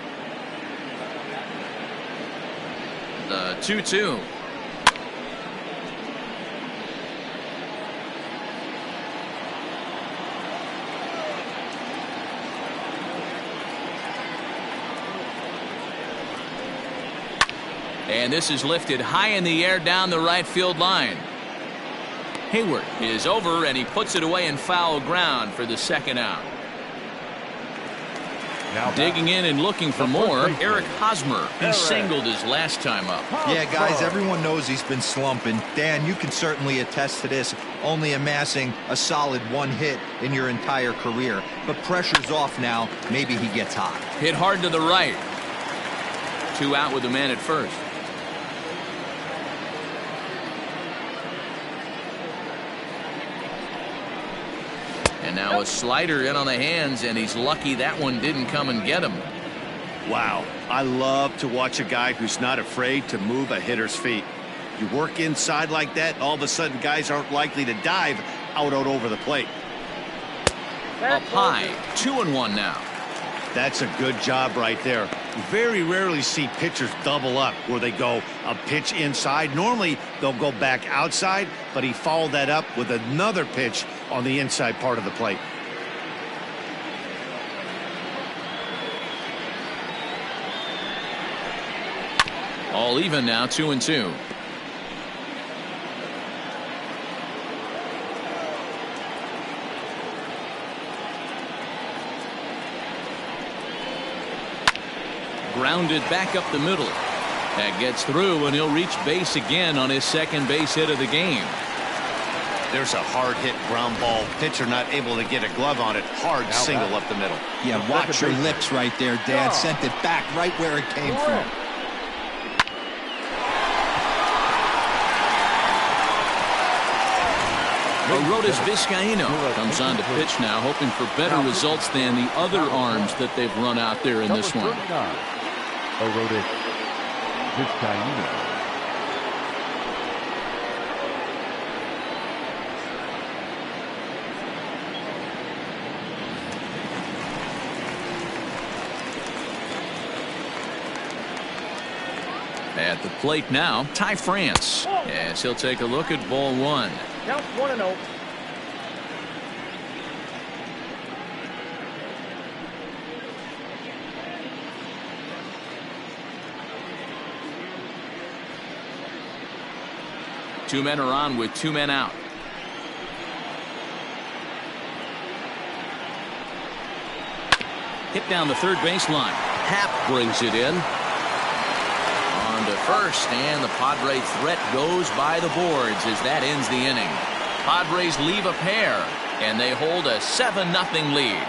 The 2-2. And this is lifted high in the air down the right field line. Hayward is over, and he puts it away in foul ground for the second out. Now digging in and looking for more, Eric Hosmer. He singled his last time up. Yeah, guys, everyone knows he's been slumping. Dan, you can certainly attest to this, only amassing a solid 1 hit in your entire career. But pressure's off now. Maybe he gets hot. Hit hard to the right. 2 out with the man at first. And now a slider in on the hands, and he's lucky that one didn't come and get him. Wow, I love to watch a guy who's not afraid to move a hitter's feet. You work inside like that, all of a sudden guys aren't likely to dive out over the plate. Up high, 2-1 now. That's a good job right there. You very rarely see pitchers double up where they go a pitch inside. Normally they'll go back outside, but he followed that up with another pitch on the inside part of the plate. All even now, 2-2. Grounded back up the middle. That gets through, and he'll reach base again on his second base hit of the game. There's a hard hit ground ball. Pitcher not able to get a glove on it. Hard single up the middle. Yeah, watch your lips right there, Dad. Sent it back right where it came from. Aroldis Vizcaíno comes on to pitch now, hoping for better results than the other arms that they've run out there in this one. Aroldis Vizcaíno. At the plate now, Ty France, as he'll take a look at ball 1. Count 1-0. Two men are on with 2 men out. Hit down the third baseline. Happ brings it in. On to first, and the Padre threat goes by the boards as that ends the inning. Padres leave a pair, and they hold a 7-0 lead.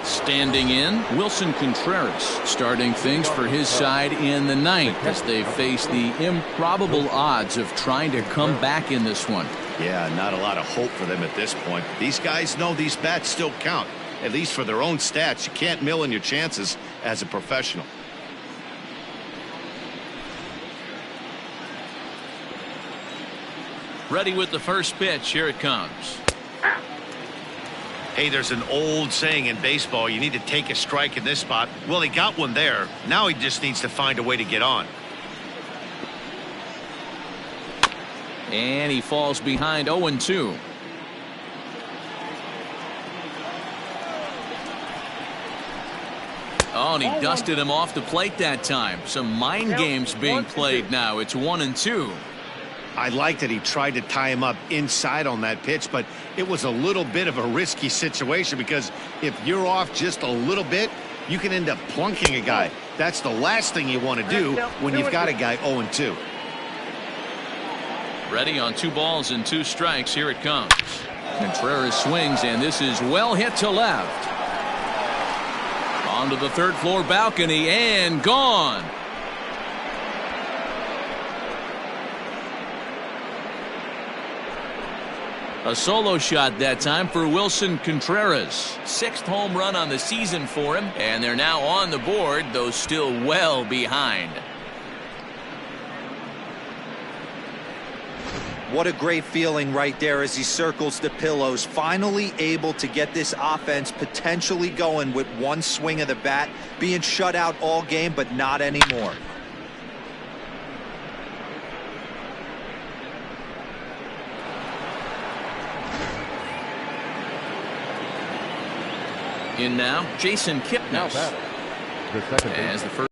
Standing in, Wilson Contreras starting things for his side in the ninth as they face the improbable odds of trying to come back in this one. Yeah, not a lot of hope for them at this point. These guys know these bats still count, at least for their own stats. You can't mill in your chances as a professional. Ready with the first pitch. Here it comes. Hey, there's an old saying in baseball, you need to take a strike in this spot. Well, he got one there. Now he just needs to find a way to get on. And he falls behind 0-2. Oh, and he dusted him off the plate that time. Some mind games being played now. It's 1-2. I like that he tried to tie him up inside on that pitch, but it was a little bit of a risky situation because if you're off just a little bit, you can end up plunking a guy. That's the last thing you want to do when you've got a guy 0-2. Ready on 2 balls and 2 strikes. Here it comes. Contreras swings, and this is well hit to left. Onto the third floor balcony and gone. A solo shot that time for Wilson Contreras. 6th home run on the season for him, and they're now on the board, though still well behind. What a great feeling right there as he circles the pillows. Finally able to get this offense potentially going with one swing of the bat. Being shut out all game, but not anymore. In now, Jason Kipnis. As the first,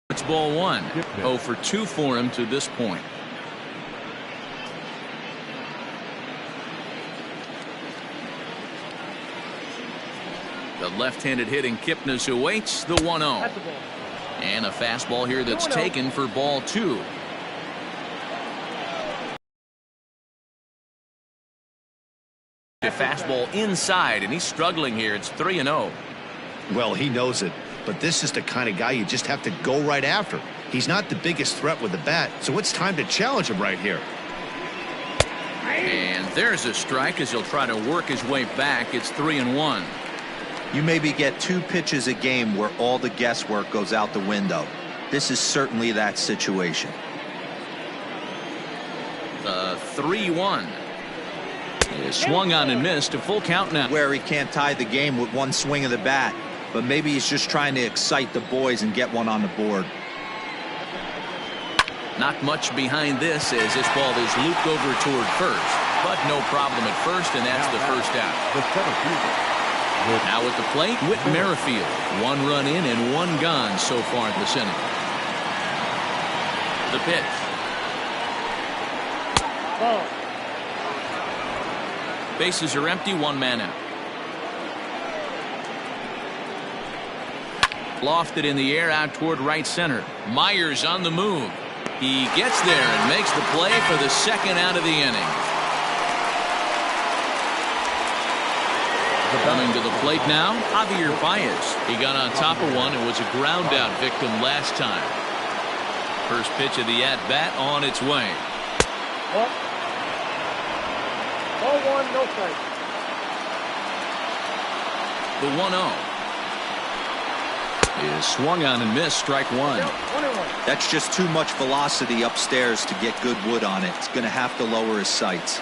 it's ball 1. 0 for 2 for him to this point. The left-handed hitting Kipnis awaits the 1-0. And a fastball here that's taken for ball 2. A fastball inside, and he's struggling here. It's 3-0. Well, he knows it, but this is the kind of guy you just have to go right after. He's not the biggest threat with the bat, so it's time to challenge him right here. And there's a strike as he'll try to work his way back. It's 3-1. You maybe get 2 pitches a game where all the guesswork goes out the window. This is certainly that situation. The 3-1. Is swung on and missed. A full count now. Where he can't tie the game with one swing of the bat, but maybe he's just trying to excite the boys and get one on the board. Not much behind this as this ball is looped over toward first, but no problem at first, and that's the first out. Now at the plate, Whit Merrifield. 1 run in and 1 gone so far this inning. The pitch. Ball. Bases are empty, 1 man out. Lofted in the air out toward right center. Myers on the move. He gets there and makes the play for the 2nd out of the inning. Coming to the plate now, Javier Baez. He got on top of one and was a ground out victim last time. First pitch of the at-bat on its way. Ball 1, no strike. The 1-0 is swung on and missed. Strike 1. That's just too much velocity upstairs to get good wood on it. It's going to have to lower his sights.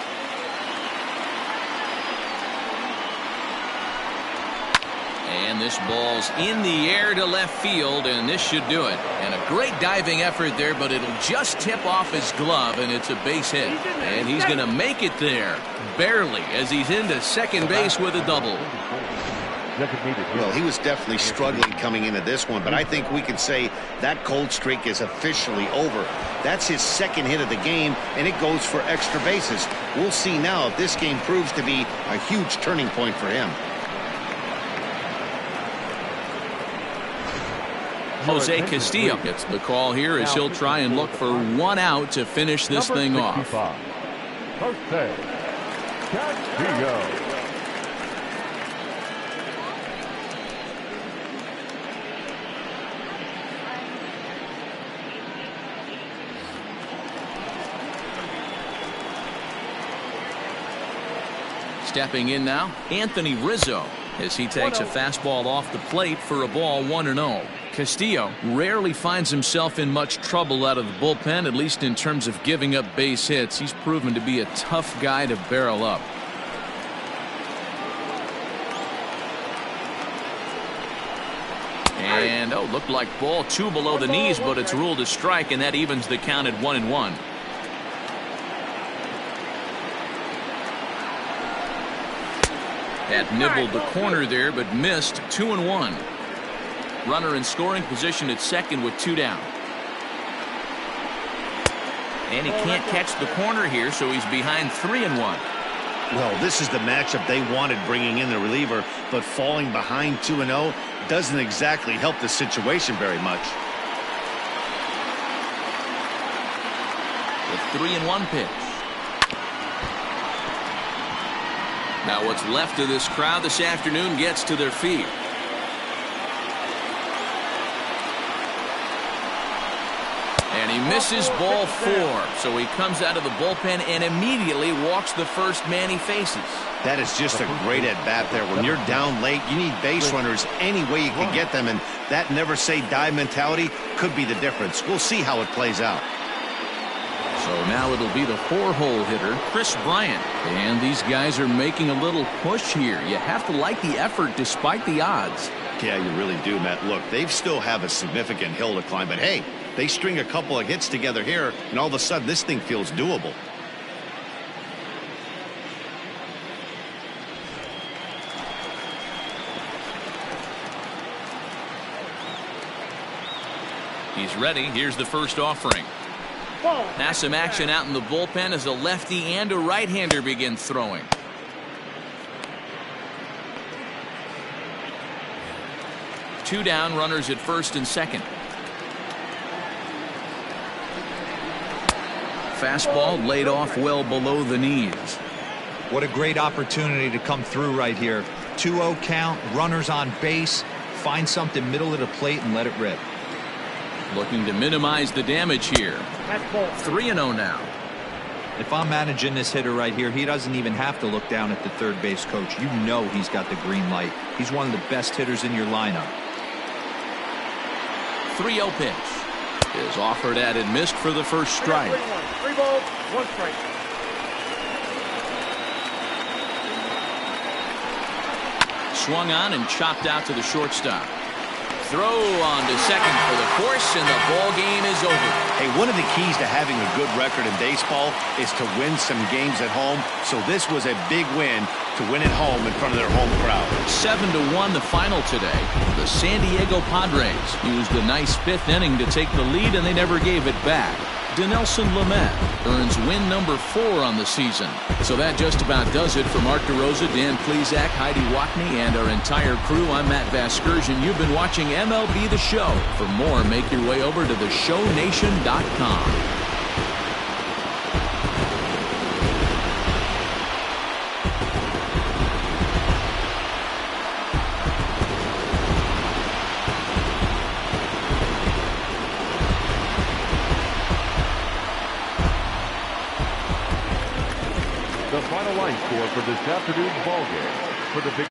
And this ball's in the air to left field, and this should do it. And a great diving effort there, but it'll just tip off his glove, and it's a base hit. And he's going to make it there, barely, as he's into second base with a double. designated hitter. Well, he was definitely struggling coming into this one, but I think we can say that cold streak is officially over. That's his second hit of the game, and it goes for extra bases. We'll see now if this game proves to be a huge turning point for him. Jose Castillo gets the call here as he'll try and look for one out to finish this thing off. Jose Castillo. Stepping in now, Anthony Rizzo, as he takes a fastball off the plate for a ball 1-0. Castillo rarely finds himself in much trouble out of the bullpen, at least in terms of giving up base hits. He's proven to be a tough guy to barrel up. And looked like ball 2 below the knees, but it's ruled a strike, and that evens the count at 1-1. Had nibbled the corner there, but missed. 2-1. Runner in scoring position at second with 2 down. And he can't catch the corner here, so he's behind 3-1. Well, this is the matchup they wanted, bringing in the reliever, but falling behind 2-0 doesn't exactly help the situation very much. The 3-1 pitch. Now what's left of this crowd this afternoon gets to their feet. And he misses ball 4, so he comes out of the bullpen and immediately walks the first man he faces. That is just a great at-bat there. When you're down late, you need base runners any way you can get them, and that never-say-die mentality could be the difference. We'll see how it plays out. So now it'll be the 4-hole hitter, Chris Bryant. And these guys are making a little push here. You have to like the effort despite the odds. Yeah, you really do, Matt. Look, they still have a significant hill to climb, but hey, they string a couple of hits together here, and all of a sudden this thing feels doable. He's ready. Here's the first offering. Now some action out in the bullpen as a lefty and a right-hander begin throwing. Two down, runners at first and second. Fastball laid off well below the knees. What a great opportunity to come through right here. 2-0 count, runners on base. Find something middle of the plate and let it rip. Looking to minimize the damage here. 3-0 now. If I'm managing this hitter right here, he doesn't even have to look down at the third base coach. You know he's got the green light. He's one of the best hitters in your lineup. 3-0 pitch is offered at and missed for the first strike. 3 balls, 1 strike. Swung on and chopped out to the shortstop. Throw on to second for the force, and the ball game is over. Hey, one of the keys to having a good record in baseball is to win some games at home. So this was a big win to win at home in front of their home crowd. 7-1 the final today. The San Diego Padres used a nice 5th inning to take the lead, and they never gave it back. Dinelson Lamet earns win number 4 on the season. So that just about does it for Mark DeRosa, Dan Plesac, Heidi Wackney, and our entire crew. I'm Matt Vasgersian. You've been watching MLB The Show. For more, make your way over to theshownation.com. The final line score for this afternoon's ball game for the big